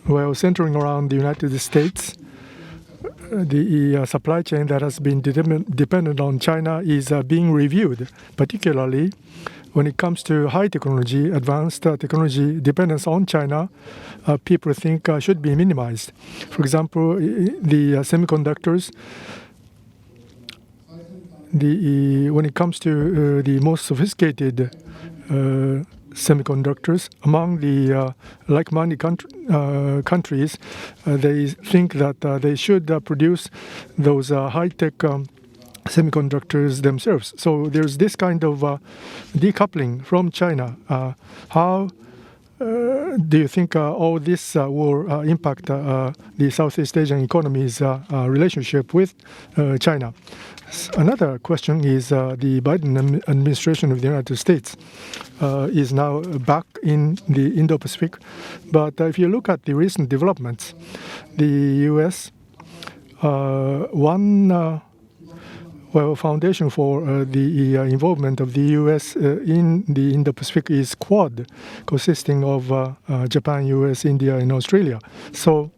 Well, centering around the United States, the supply chain that has been dependent on China is being reviewed, particularly when it comes to high technology, advanced technology dependence on China. People think should be minimized. For example, the semiconductors, when it comes to the most sophisticated semiconductors among the like-minded countries, they think that they should produce those high-tech semiconductors themselves. So there's this kind of decoupling from China. How do you think all this will impact the Southeast Asian economy's relationship with China? Another question is the Biden administration of the United States is now back in the Indo-Pacific. But if you look at the recent developments, the U.S., foundation for the involvement of the U.S. in the Indo-Pacific is Quad, consisting of Japan, U.S., India, and Australia. So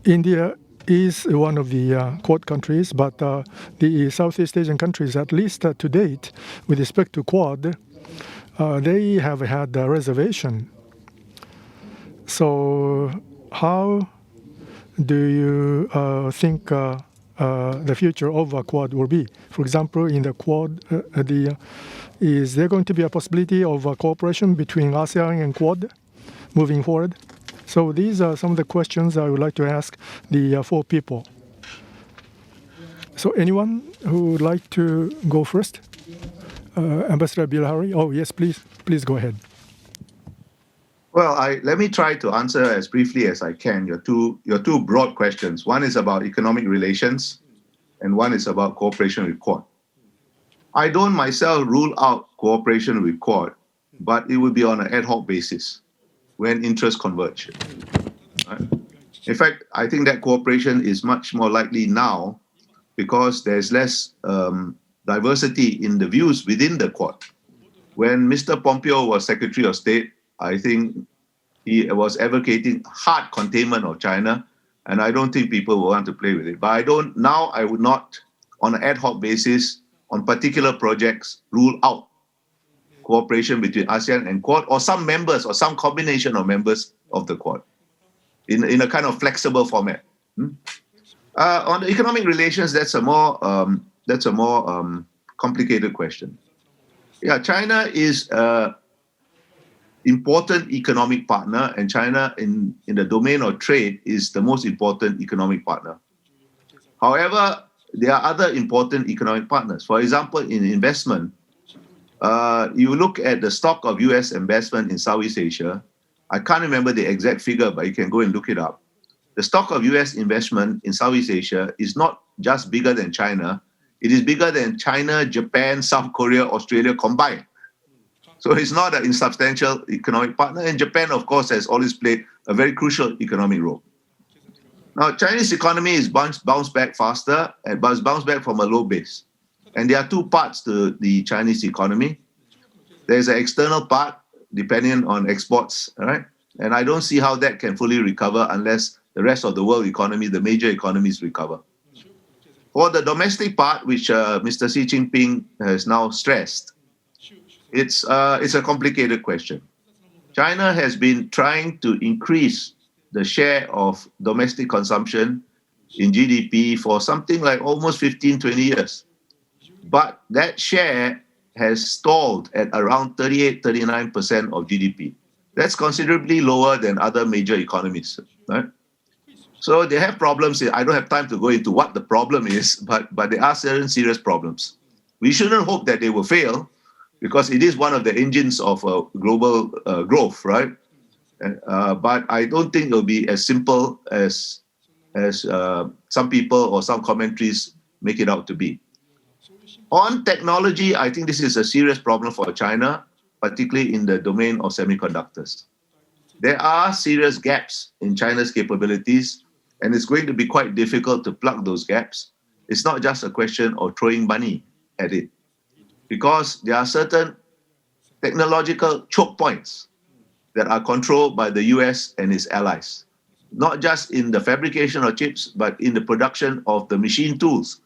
India is one of the Quad countries, but the Southeast Asian countries, at least to date, with respect to Quad, they have had a reservation. So how do you think the future of Quad will be? For example, in the Quad, is there going to be a possibility of cooperation between ASEAN and Quad moving forward? So these are some of the questions I would like to ask the four people. So anyone who would like to go first? Ambassador Bilahari? Oh, yes, please go ahead. Well, let me try to answer as briefly as I can your two broad questions. One is about economic relations, and one is about cooperation with Quad. I don't myself rule out cooperation with Quad, but it would be on an ad hoc basis when interests converge. Right? In fact, I think that cooperation is much more likely now because there's less diversity in the views within the Quad. When Mr. Pompeo was Secretary of State, I think he was advocating hard containment of China, and I don't think people will want to play with it. But I would not, on an ad hoc basis, on particular projects, rule out cooperation between ASEAN and Quad, or some members, or some combination of members of the Quad, in a kind of flexible format. On the economic relations, that's a more complicated question. Yeah, China is important economic partner, and China in the domain of trade is the most important economic partner. However, there are other important economic partners. For example, in investment, you look at the stock of US investment in Southeast Asia. I can't remember the exact figure, but you can go and look it up. The stock of US investment in Southeast Asia is not just bigger than China. It is bigger than China, Japan, South Korea, Australia combined. So it's not an insubstantial economic partner. And Japan, of course, has always played a very crucial economic role. Now, Chinese economy is bounced back faster, but it's bounced back from a low base. And there are two parts to the Chinese economy. There's an external part, depending on exports, right? And I don't see how that can fully recover unless the rest of the world economy, the major economies, recover. For the domestic part, which Mr. Xi Jinping has now stressed, it's a complicated question. China has been trying to increase the share of domestic consumption in GDP for something like almost 15, 20 years. But that share has stalled at around 38, 39% of GDP. That's considerably lower than other major economies, right? So they have problems. I don't have time to go into what the problem is, but there are certain serious problems. We shouldn't hope that they will fail, because it is one of the engines of global growth, right? But I don't think it'll be as simple as some people or some commentaries make it out to be. On technology, I think this is a serious problem for China, particularly in the domain of semiconductors. there are serious gaps in China's capabilities, and it's going to be quite difficult to plug those gaps. It's not just a question of throwing money at it, because there are certain technological choke points that are controlled by the US and its allies, not just in the fabrication of chips, but in the production of the machine tools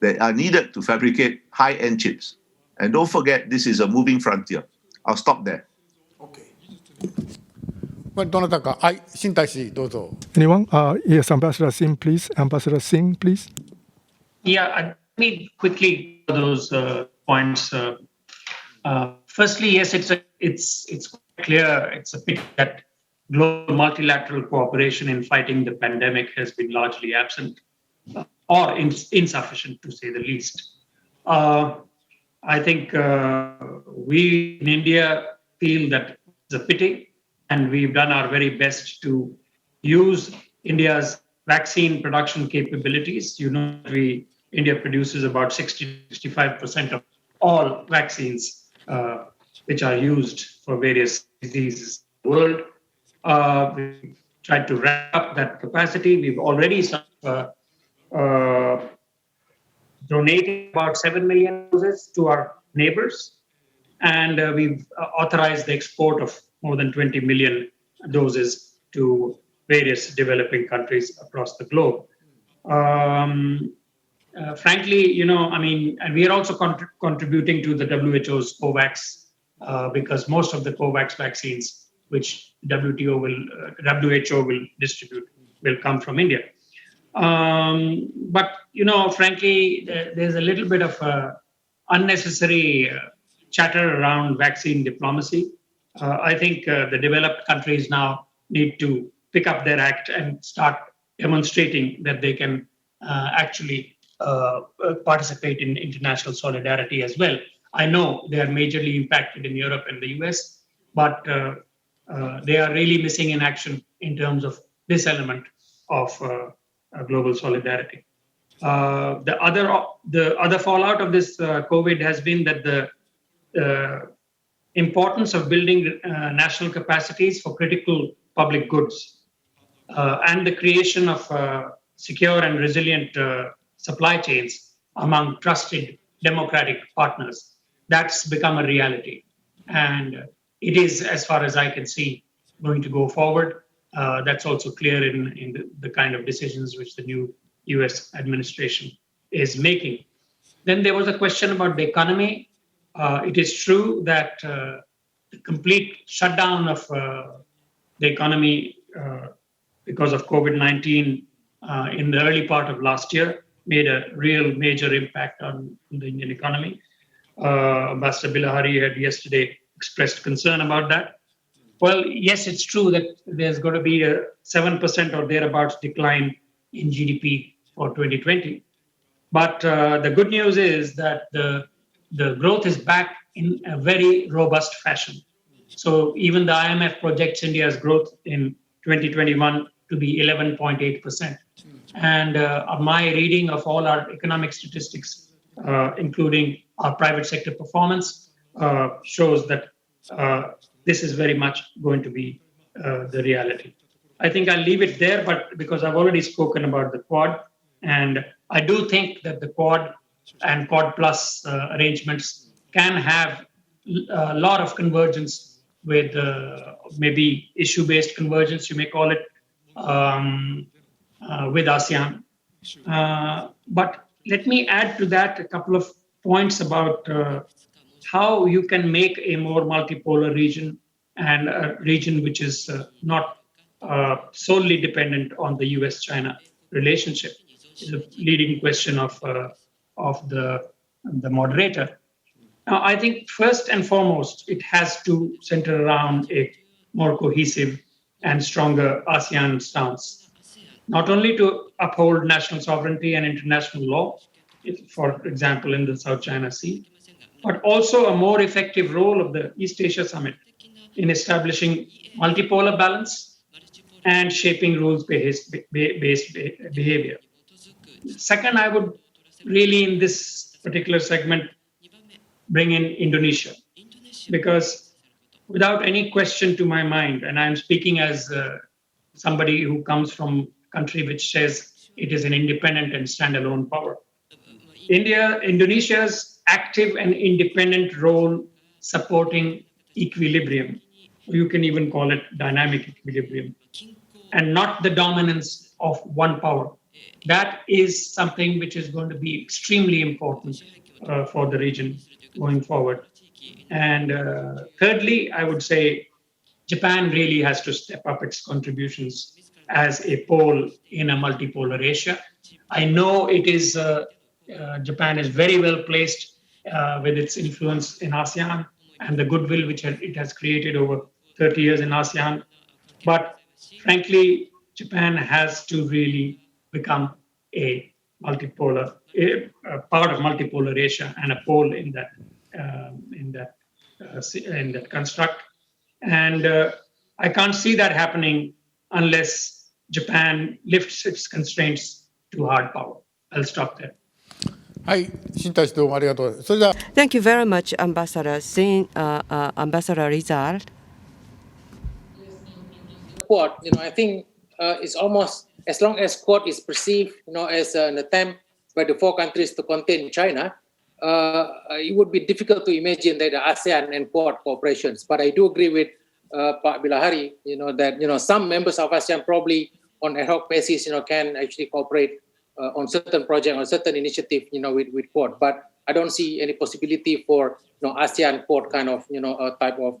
that are needed to fabricate high-end chips. And don't forget, this is a moving frontier. I'll stop there. これどなたか、はい、新大使どうぞ。 Anyone? Yes, Ambassador Singh, please. Ambassador Singh, please. Yeah, let me quickly go those points. Firstly, yes, it's clear. It's a pity that global multilateral cooperation in fighting the pandemic has been largely absent or insufficient, to say the least. I think we in India feel that it's a pity, and we've done our very best to use India's vaccine production capabilities. You know, India produces about 60-65% of all vaccines which are used for various diseases in the world. We tried to ramp up that capacity. We've already donated about 7 million doses to our neighbors, and we've authorized the export of more than 20 million doses to various developing countries across the globe. Frankly, you know, I mean, and we are also contributing to the WHO's COVAX because most of the COVAX vaccines, which WHO will distribute, will come from India. But you know, frankly, there's a little bit of unnecessary chatter around vaccine diplomacy. I think the developed countries now need to pick up their act and start demonstrating that they can actually participate in international solidarity as well. I know they are majorly impacted in Europe and the US, but they are really missing in action in terms of this element of global solidarity. The other fallout of this COVID has been that the importance of building national capacities for critical public goods and the creation of secure and resilient supply chains among trusted democratic partners, that's become a reality. And it is, as far as I can see, going to go forward. That's also clear in the kind of decisions which the new US administration is making. Then there was a question about the economy. It is true that the complete shutdown of the economy because of COVID-19 in the early part of last year made a real major impact on the Indian economy. Ambassador Bilahari had yesterday expressed concern about that. Well, yes, it's true that there's going to be a 7% or thereabouts decline in GDP for 2020. But the good news is that the growth is back in a very robust fashion. So even the IMF projects India's growth in 2021 to be 11.8%. And my reading of all our economic statistics, including our private sector performance, shows that this is very much going to be the reality. I think I'll leave it there, but because I've already spoken about the Quad, and I do think that the Quad and Quad Plus arrangements can have a lot of convergence with maybe issue-based convergence, you may call it, with ASEAN. But let me add to that a couple of points about how you can make a more multipolar region and a region which is not solely dependent on the US-China relationship. Is a leading question of the moderator. Now, I think first and foremost, it has to center around a more cohesive and stronger ASEAN stance, not only to uphold national sovereignty and international law, for example, in the South China Sea, but also a more effective role of the East Asia Summit in establishing multipolar balance and shaping rules-based behavior. Second, I would really, in this particular segment, bring in Indonesia, because without any question to my mind, and I'm speaking as somebody who comes from a country which says it is an independent and standalone power. Indonesia's active and independent role supporting equilibrium, you can even call it dynamic equilibrium, and not the dominance of one power. That is something which is going to be extremely important for the region going forward. And thirdly, I would say Japan really has to step up its contributions as a pole in a multipolar Asia. I know it is Japan is very well placed with its influence in ASEAN and the goodwill which it has created over 30 years in ASEAN. But frankly, Japan has to really become a multipolar, a part of multipolar Asia and a pole in that construct. And I can't see that happening unless Japan lifts its constraints to hard power. I'll stop there. はい、新大使どうもありがとう。それでは Thank you very much, Ambassador Ambassador Rizal. Quad, I think it's almost as long as Quad is perceived, as an attempt by the four countries to contain China, it would be difficult to imagine that the ASEAN and Quad cooperations. But I do agree with Pak Bilahari, that some members of ASEAN probably on ad hoc basis, can actually cooperate on certain project, on certain initiative, with Quad. But I don't see any possibility for ASEAN Quad kind of type of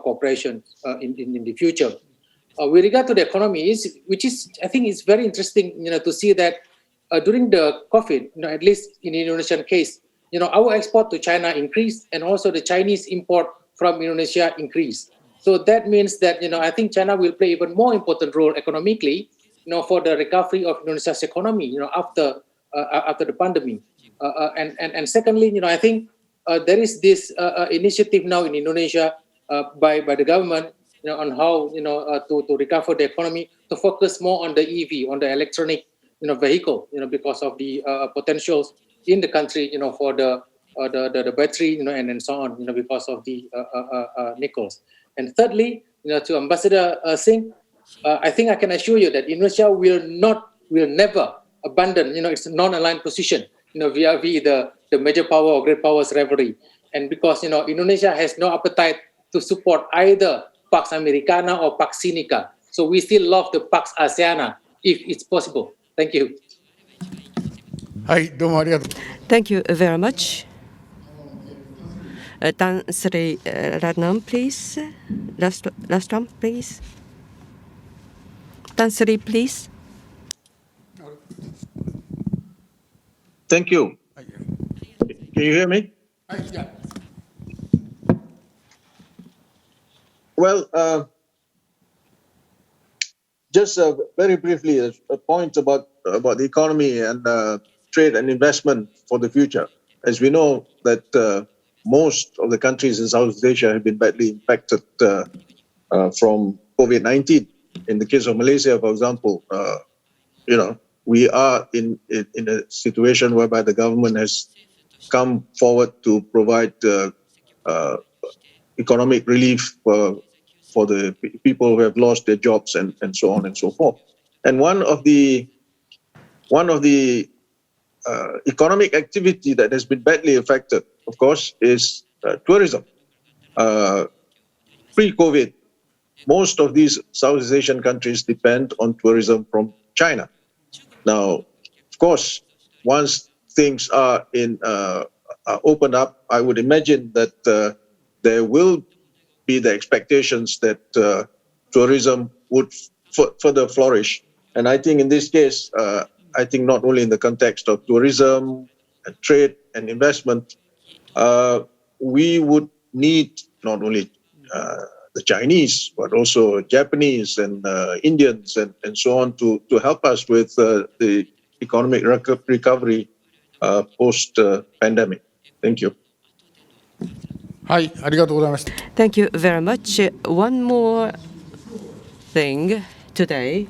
cooperation in the future. With regard to the economy, which is I think it's very interesting, to see that during the COVID, at least in the Indonesian case, our export to China increased, and also the Chinese import from Indonesia increased. So that means that I think China will play even more important role economically, for the recovery of Indonesia's economy, after the pandemic. And secondly, I think there is this initiative now in Indonesia by the government, on how to recover the economy, to focus more on the EV, on the electronic vehicle, because of the potentials in the country, for the battery, and so on, because of the nickels. And thirdly, to Ambassador Singh, I think I can assure you that Indonesia will never abandon, its non-aligned position, vis-a-vis the major power or great powers rivalry. And because, Indonesia has no appetite to support either Pax Americana or Pax Sinica. So we still love the Pax ASEANA if it's possible. Thank you. はい、どうもありがとう。 Thank you very much. Tan Sri Ratnam, please. Last one, please. Tan Sri, please. Thank you. Can you hear me? はい、じゃあ Well, just very briefly, a point about the economy and trade and investment for the future. As we know that most of the countries in Southeast Asia have been badly impacted from COVID-19. In the case of Malaysia, for example, we are in a situation whereby the government has come forward to provide economic relief for the people who have lost their jobs and so on and so forth. And one of the economic activity that has been badly affected, of course, is tourism. Pre-COVID, most of these Southeast Asian countries depend on tourism from China. Now, of course, once things are opened up, I would imagine that there will be the expectations that tourism would further flourish. And I think in this case, I think not only in the context of tourism and trade and investment, we would need not only the Chinese, but also Japanese and Indians and so on to help us with the economic recovery post-pandemic. Thank you. はい、ありがとうございました。 Thank you very much. One more thing today.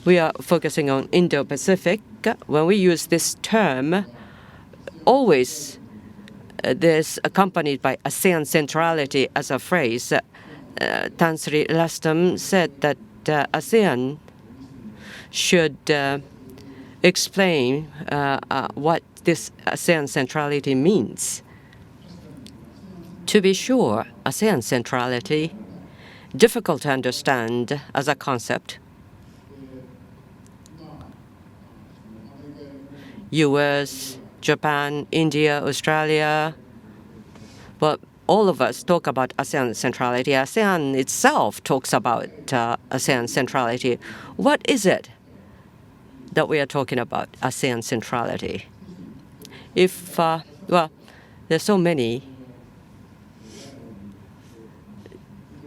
We are focusing on Indo-Pacific. When we use this term, always this accompanied by ASEAN Centrality as a phrase. Tan Sri Lastam said that ASEAN should explain what this ASEAN Centrality means. To be sure, ASEAN Centrality, difficult to understand as a concept. US, Japan, India, Australia, but all of us talk about ASEAN Centrality. ASEAN itself talks about ASEAN Centrality. What is it that we are talking about, ASEAN Centrality? Well, there's so many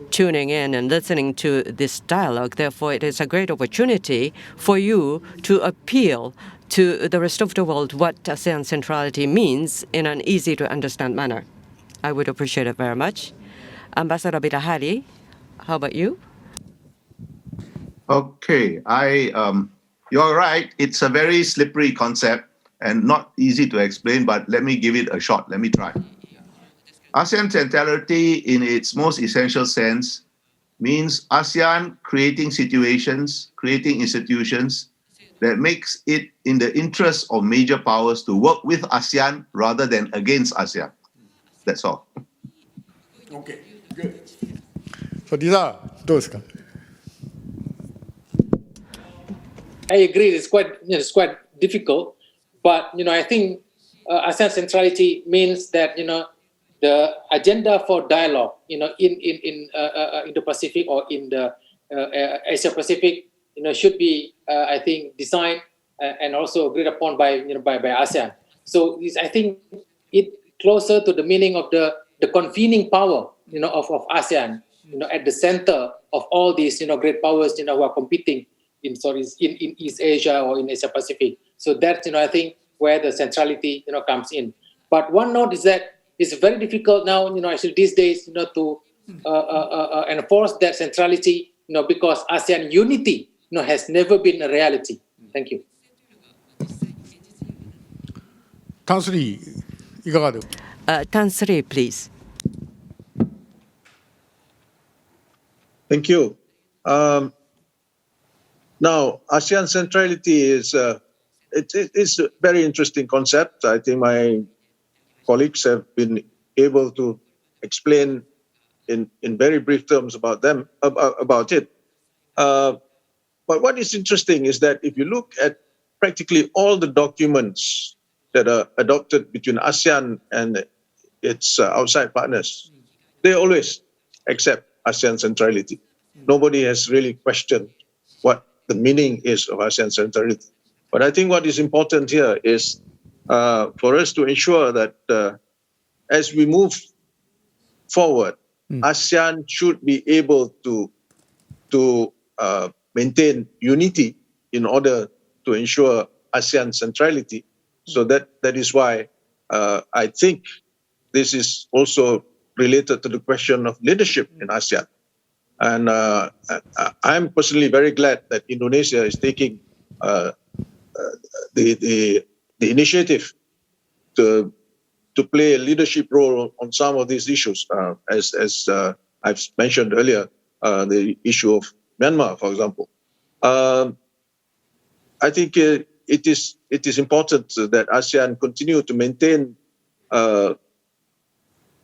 tuning in and listening to this dialogue. Therefore, it is a great opportunity for you to appeal to the rest of the world what ASEAN Centrality means in an easy-to-understand manner. I would appreciate it very much. Ambassador Bilahari, how about you? Okay, you're right. It's a very slippery concept and not easy to explain, but let me give it a shot. Let me try. ASEAN Centrality, in its most essential sense, means ASEAN creating situations, creating institutions that makes it in the interest of major powers to work with ASEAN rather than against ASEAN. That's all. Okay, good. So, Lisa, どうですか? I agree. It's quite difficult, but I think ASEAN Centrality means that the agenda for dialogue, in Indo-Pacific or in the Asia Pacific, should be, I think, designed and also agreed upon by ASEAN. So I think it closer to the meaning of the convening power, of ASEAN, at the center of all these, great powers, who are competing in East Asia or in Asia Pacific. So that's, I think, where the centrality, comes in. But one note is that it's very difficult now, actually these days, to enforce that centrality, because ASEAN unity, has never been a reality. Thank you. Tan Sri, いかがですか? Tan Sri, please. Thank you. Now, ASEAN Centrality is it's a very interesting concept. I think my colleagues have been able to explain in very brief terms about it. But what is interesting is that if you look at practically all the documents that are adopted between ASEAN and its outside partners, they always accept ASEAN Centrality. Nobody has really questioned what the meaning is of ASEAN Centrality. But I think what is important here is for us to ensure that as we move forward, ASEAN should be able to maintain unity in order to ensure ASEAN Centrality. So that is why I think this is also related to the question of leadership in ASEAN. And I'm personally very glad that Indonesia is taking the initiative to play a leadership role on some of these issues, as I've mentioned earlier, the issue of Myanmar, for example. I think it is important that ASEAN continue to maintain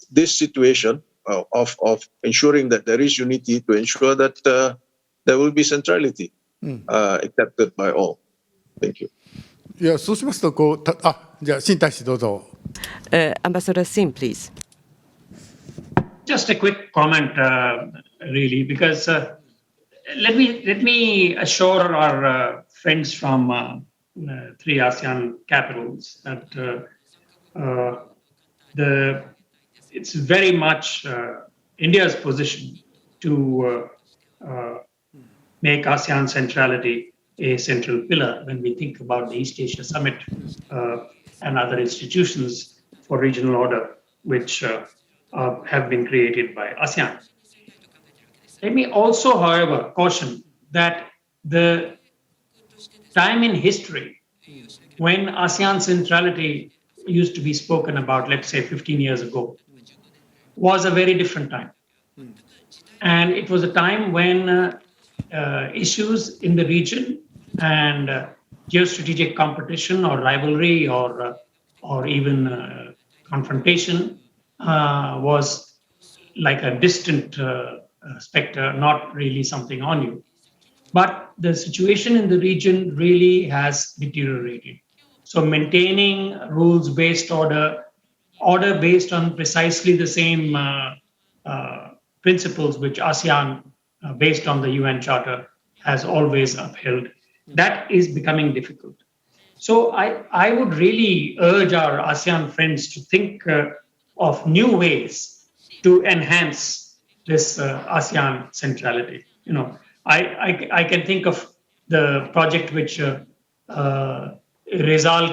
this situation of ensuring that there is unity, to ensure that there will be centrality accepted by all. Thank you. いや、そうしますとじゃあ、新大使どうぞ。Ambassador Sim, please. Just a quick comment, really, because let me assure our friends from 3 ASEAN capitals that it's very much India's position to make ASEAN centrality a central pillar when we think about the East Asia Summit and other institutions for regional order, which have been created by ASEAN. Let me also, however, caution that the time in history when ASEAN centrality used to be spoken about, let's say 15 years ago, was a very different time. And it was a time when issues in the region and geostrategic competition or rivalry or even confrontation was like a distant specter, not really something on you. But the situation in the region really has deteriorated. So maintaining rules-based order based on precisely the same principles which ASEAN, based on the UN Charter, has always upheld, that is becoming difficult. So I would really urge our ASEAN friends to think of new ways to enhance this ASEAN centrality. You know, I can think of the project which Rezal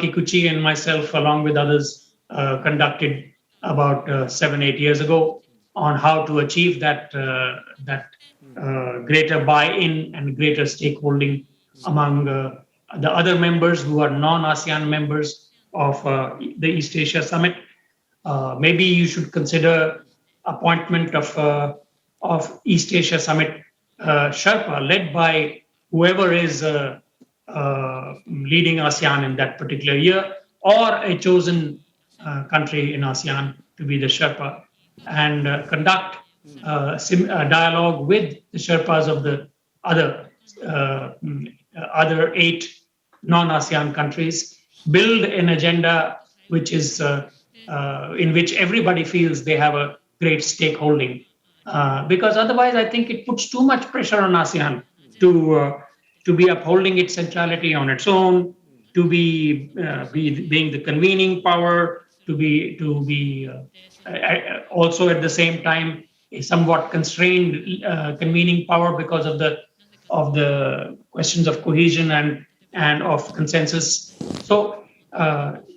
Kikuchi and myself, along with others, conducted about 7-8 years ago on how to achieve that greater buy-in and greater stakeholding among the other members who are non-ASEAN members of the East Asia Summit. Maybe you should consider appointment of East Asia Summit Sherpa, led by whoever is leading ASEAN in that particular year, or a chosen country in ASEAN to be the Sherpa, and conduct a dialogue with the Sherpas of the other 8 non-ASEAN countries, build an agenda which is in which everybody feels they have a great stakeholding. Because otherwise, I think it puts too much pressure on ASEAN to be upholding its centrality on its own, to be being the convening power, to be also at the same time a somewhat constrained convening power because of the questions of cohesion and of consensus. So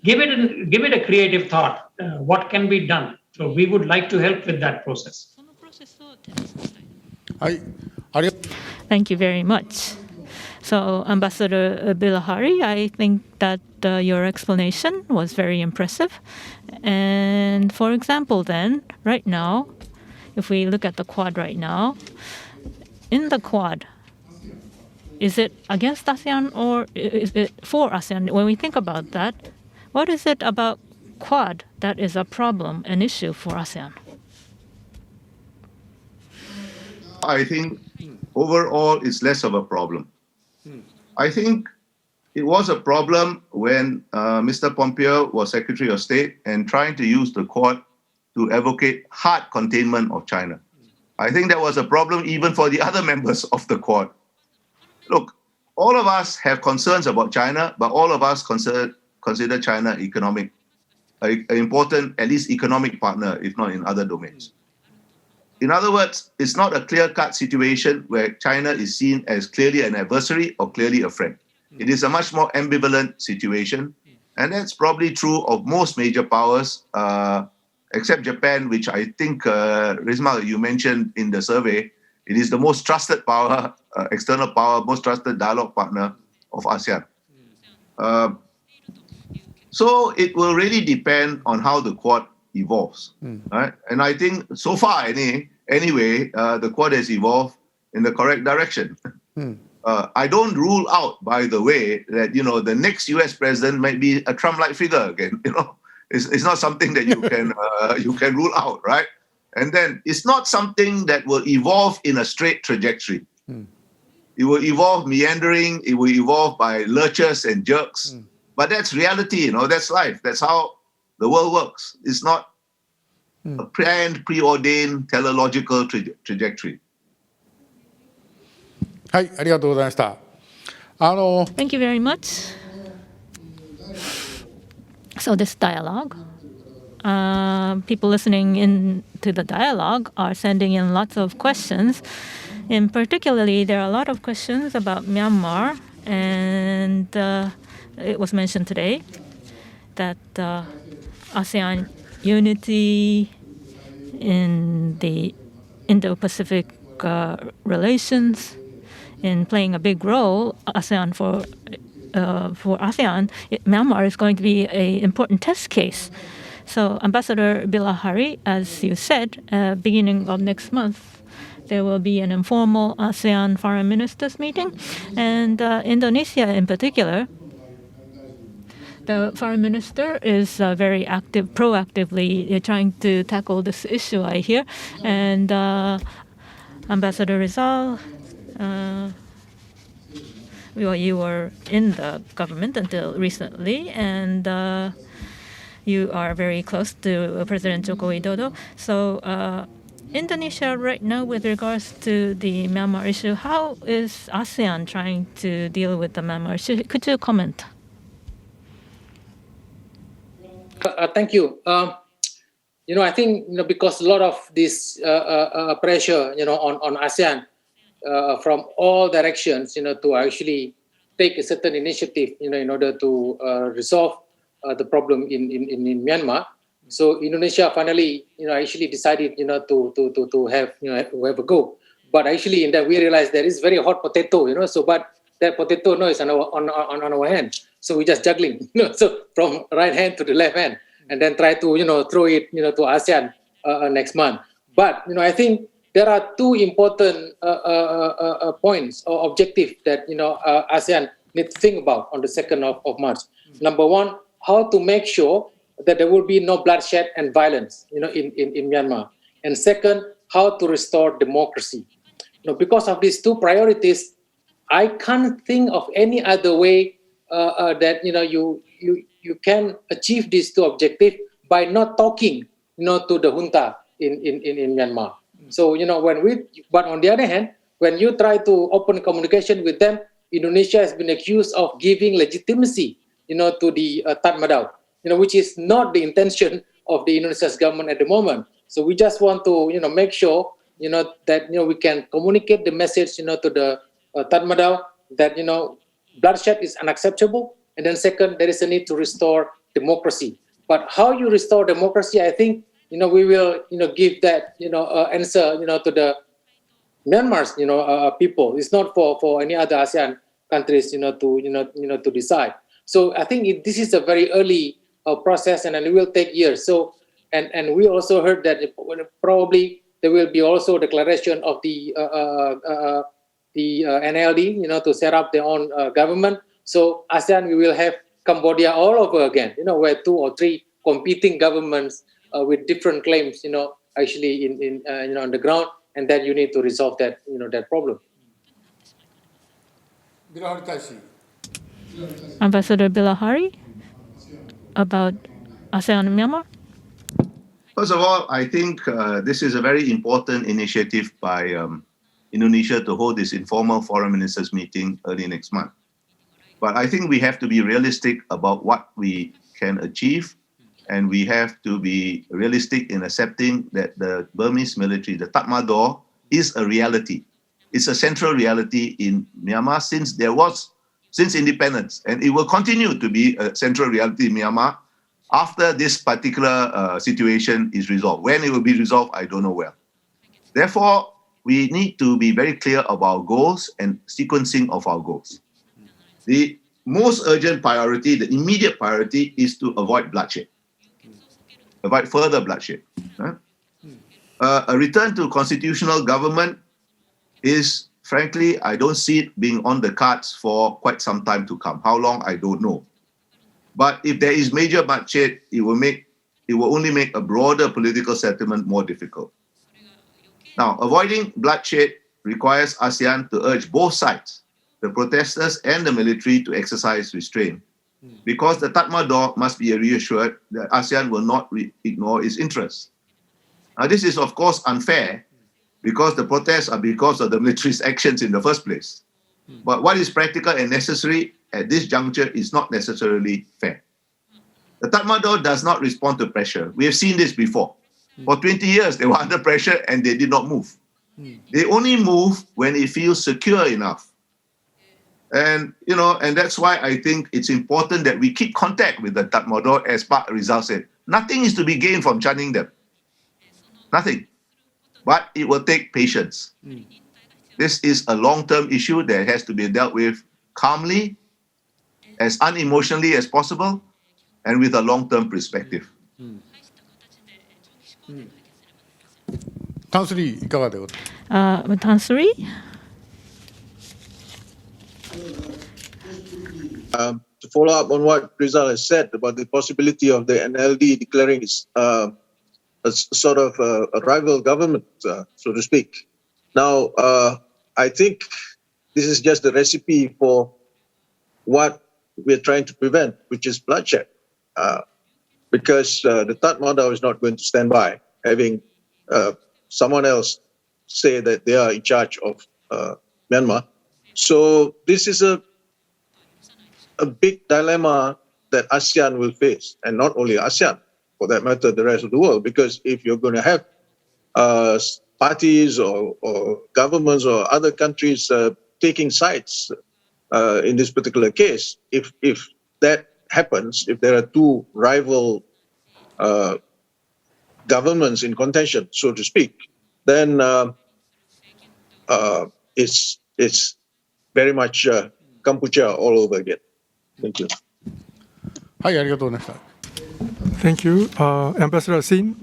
give it a creative thought. What can be done? So we would like to help with that process. Thank you very much. So, Ambassador Bilahari, I think that your explanation was very impressive. And for example, then, right now, if we look at the Quad right now, in the Quad, is it against ASEAN or is it for ASEAN? When we think about that, what is it about Quad that is a problem, an issue for ASEAN? I think overall it's less of a problem. I think it was a problem when Mr. Pompeo was Secretary of State and trying to use the Quad to advocate hard containment of China. I think that was a problem even for the other members of the Quad. Look, all of us have concerns about China, but all of us consider China an important, at least economic partner, if not in other domains. In other words, it's not a clear-cut situation where China is seen as clearly an adversary or clearly a friend. It is a much more ambivalent situation, and that's probably true of most major powers, except Japan, which I think, Rizma, you mentioned in the survey, it is the most trusted power, external power, most trusted dialogue partner of ASEAN. So it will really depend on how the Quad evolves, right? And I think so far, anyway, the Quad has evolved in the correct direction. I don't rule out, by the way, that the next U.S. president might be a Trump-like figure again. It's not something that you can rule out, right? And then it's not something that will evolve in a straight trajectory. It will evolve meandering. It will evolve by lurches and jerks. But that's reality. That's life. That's how the world works. It's not a planned, preordained, teleological trajectory. Thank you very much. So this dialogue, people listening in to the dialogue are sending in lots of questions. And particularly, there are a lot of questions about Myanmar, and it was mentioned today that ASEAN unity in the Indo-Pacific relations in playing a big role, ASEAN for ASEAN, Myanmar is going to be an important test case. So, Ambassador Bilahari, as you said, beginning of next month, there will be an informal ASEAN foreign ministers meeting, and Indonesia in particular. The foreign minister is very active, proactively trying to tackle this issue, I hear. And Ambassador Rizal, well, you were in the government until recently, and you are very close to President Joko Widodo. So Indonesia right now, with regards to the Myanmar issue, how is ASEAN trying to deal with the Myanmar issue? Could you comment? Thank you. I think because a lot of this pressure, on ASEAN from all directions, to actually take a certain initiative, in order to resolve the problem in Myanmar. So Indonesia finally, actually decided, to have a go. But actually, in that we realized there is very hot potato, So, but that potato is on our hand. So we just juggling, so from right hand to the left hand, and then try to, throw it, to ASEAN next month. But, I think there are two important points or objectives that, ASEAN need to think about on the 2nd of March. Number one, how to make sure that there will be no bloodshed and violence, in Myanmar. And second, how to restore democracy. Because of these two priorities, I can't think of any other way that you can achieve these two objectives by not talking to the junta in Myanmar. So but on the other hand, when you try to open communication with them, Indonesia has been accused of giving legitimacy to the Tatmadaw, which is not the intention of the Indonesia's government at the moment. So we just want to make sure that we can communicate the message to the Tatmadaw that bloodshed is unacceptable, and then second, there is a need to restore democracy. But how you restore democracy, I think we will give that answer to the Myanmar's people. It's not for any other ASEAN countries to decide. So I think this is a very early process, and it will take years. So and we also heard that probably there will be also a declaration of the NLD, to set up their own government. So ASEAN, we will have Cambodia all over again, where 2 or 3 competing governments with different claims, actually in on the ground, and then you need to resolve that, that problem. Ambassador Bilahari, about ASEAN and Myanmar? First of all, I think this is a very important initiative by Indonesia to hold this informal foreign ministers meeting early next month. But I think we have to be realistic about what we can achieve, and we have to be realistic in accepting that the Burmese military, the Tatmadaw, is a reality. It's a central reality in Myanmar since independence, and it will continue to be a central reality in Myanmar after this particular situation is resolved. When it will be resolved, I don't know well. Therefore, we need to be very clear about goals and sequencing of our goals. The most urgent priority, the immediate priority, is to avoid bloodshed, avoid further bloodshed. A return to constitutional government is, frankly, I don't see it being on the cards for quite some time to come. How long, I don't know. But if there is major bloodshed, it will only make a broader political settlement more difficult. Now, avoiding bloodshed requires ASEAN to urge both sides, the protesters and the military, to exercise restraint, because the Tatmadaw must be reassured that ASEAN will not ignore its interests. Now, this is, of course, unfair, because the protests are because of the military's actions in the first place. But what is practical and necessary at this juncture is not necessarily fair. The Tatmadaw does not respond to pressure. We have seen this before. For 20 years, they were under pressure and they did not move. They only move when it feels secure enough. And, and that's why I think it's important that we keep contact with the Tatmadaw, as Pak Rizal said. Nothing is to be gained from chunning them. Nothing. But it will take patience. This is a long-term issue that has to be dealt with calmly as unemotionally as possible and with a long-term perspective. タンスリーいかがでございますか。Tan Sri? To follow up on what Rizal has said about the possibility of the NLD declaring its a sort of a rival government, so to speak. Now, I think this is just the recipe for what we're trying to prevent, which is bloodshed. Because the Tatmadaw is not going to stand by having someone else say that they are in charge of Myanmar. So this is a big dilemma that ASEAN will face, and not only ASEAN, for that matter, the rest of the world. Because if you're going to have parties or governments or other countries taking sides in this particular case, if that happens, if there are two rival governments in contention, so to speak, then it's very much Kampuchea all over again. Thank you. はい、ありがとうございました。Thank you, Ambassador Sin.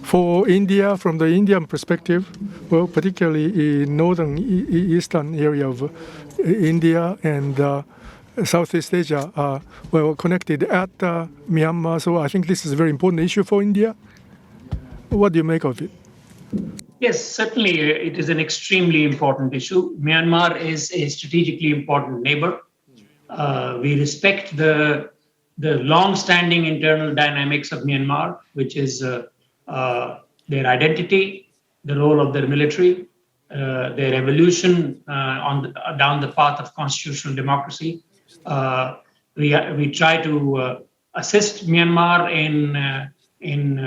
For India, from the Indian perspective, well, particularly in northern eastern area of India and Southeast Asia, well, connected at Myanmar. So I think this is a very important issue for India. What do you make of it? Yes, certainly it is an extremely important issue. Myanmar is a strategically important neighbor. We respect the long-standing internal dynamics of Myanmar, which is their identity, the role of their military, their evolution down the path of constitutional democracy. We try to assist Myanmar in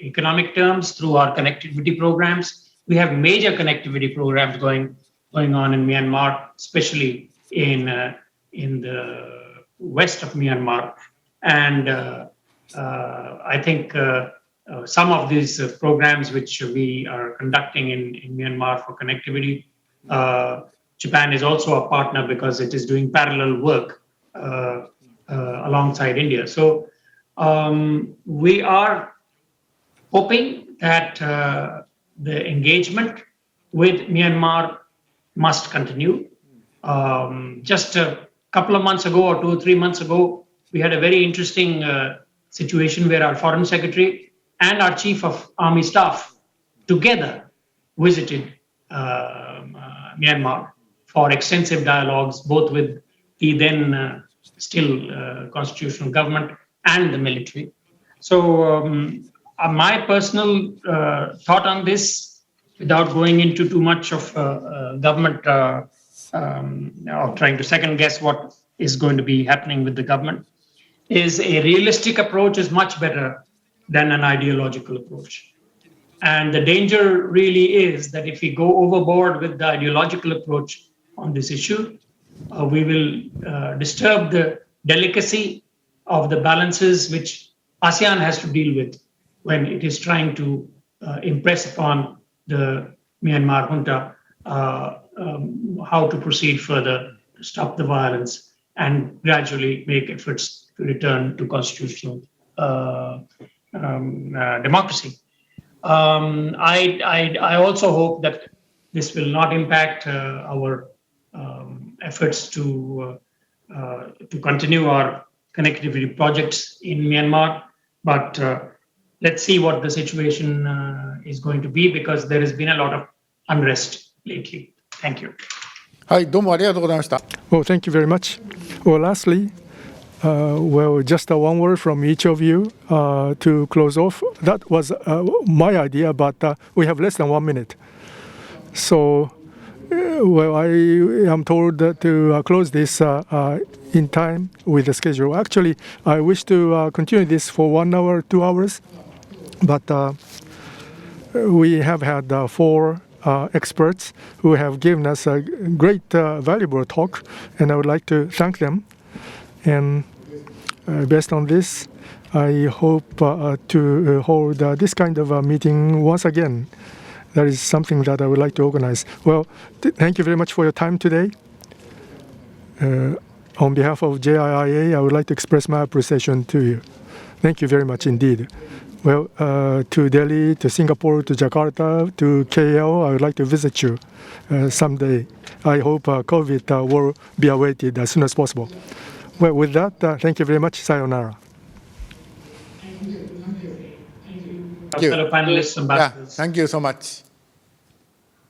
economic terms through our connectivity programs. We have major connectivity programs going on in Myanmar, especially in the west of Myanmar. And I think some of these programs which we are conducting in Myanmar for connectivity, Japan is also a partner because it is doing parallel work alongside India. So we are hoping that the engagement with Myanmar must continue. Just a couple of months ago, or 2 or 3 months ago, we had a very interesting situation where our Foreign Secretary and our Chief of Army Staff together visited Myanmar for extensive dialogues, both with the then still constitutional government and the military. So my personal thought on this, without going into too much of government or trying to second guess what is going to be happening with the government, is a realistic approach is much better than an ideological approach. And the danger really is that if we go overboard with the ideological approach on this issue, we will disturb the delicacy of the balances which ASEAN has to deal with when it is trying to impress upon the Myanmar junta how to proceed further to stop the violence and gradually make efforts to return to constitutional democracy. I also hope that this will not impact our efforts to continue our connectivity projects in Myanmar, but let's see what the situation is going to be, because there has been a lot of unrest lately. Thank you. はい、どうもありがとうございました。Well, thank you very much. Well, lastly, well, just one word from each of you to close off. That was my idea, but we have less than 1 minute. So, well, I am told to close this in time with the schedule. Actually, I wish to continue this for 1 hour, 2 hours, but we have had 4 experts who have given us a great, valuable talk, and I would like to thank them. And based on this, I hope to hold this kind of a meeting once again. That is something that I would like to organize. Well, thank you very much for your time today. On behalf of JIIA, I would like to express my appreciation to you. Thank you very much indeed. Well, to Delhi, to Singapore, to Jakarta, to KL, I would like to visit you someday. I hope COVID will be awaited as soon as possible. Well, with that, thank you very much. Sayonara. Thank you. Fellow panelists, ambassadors. Thank you so much.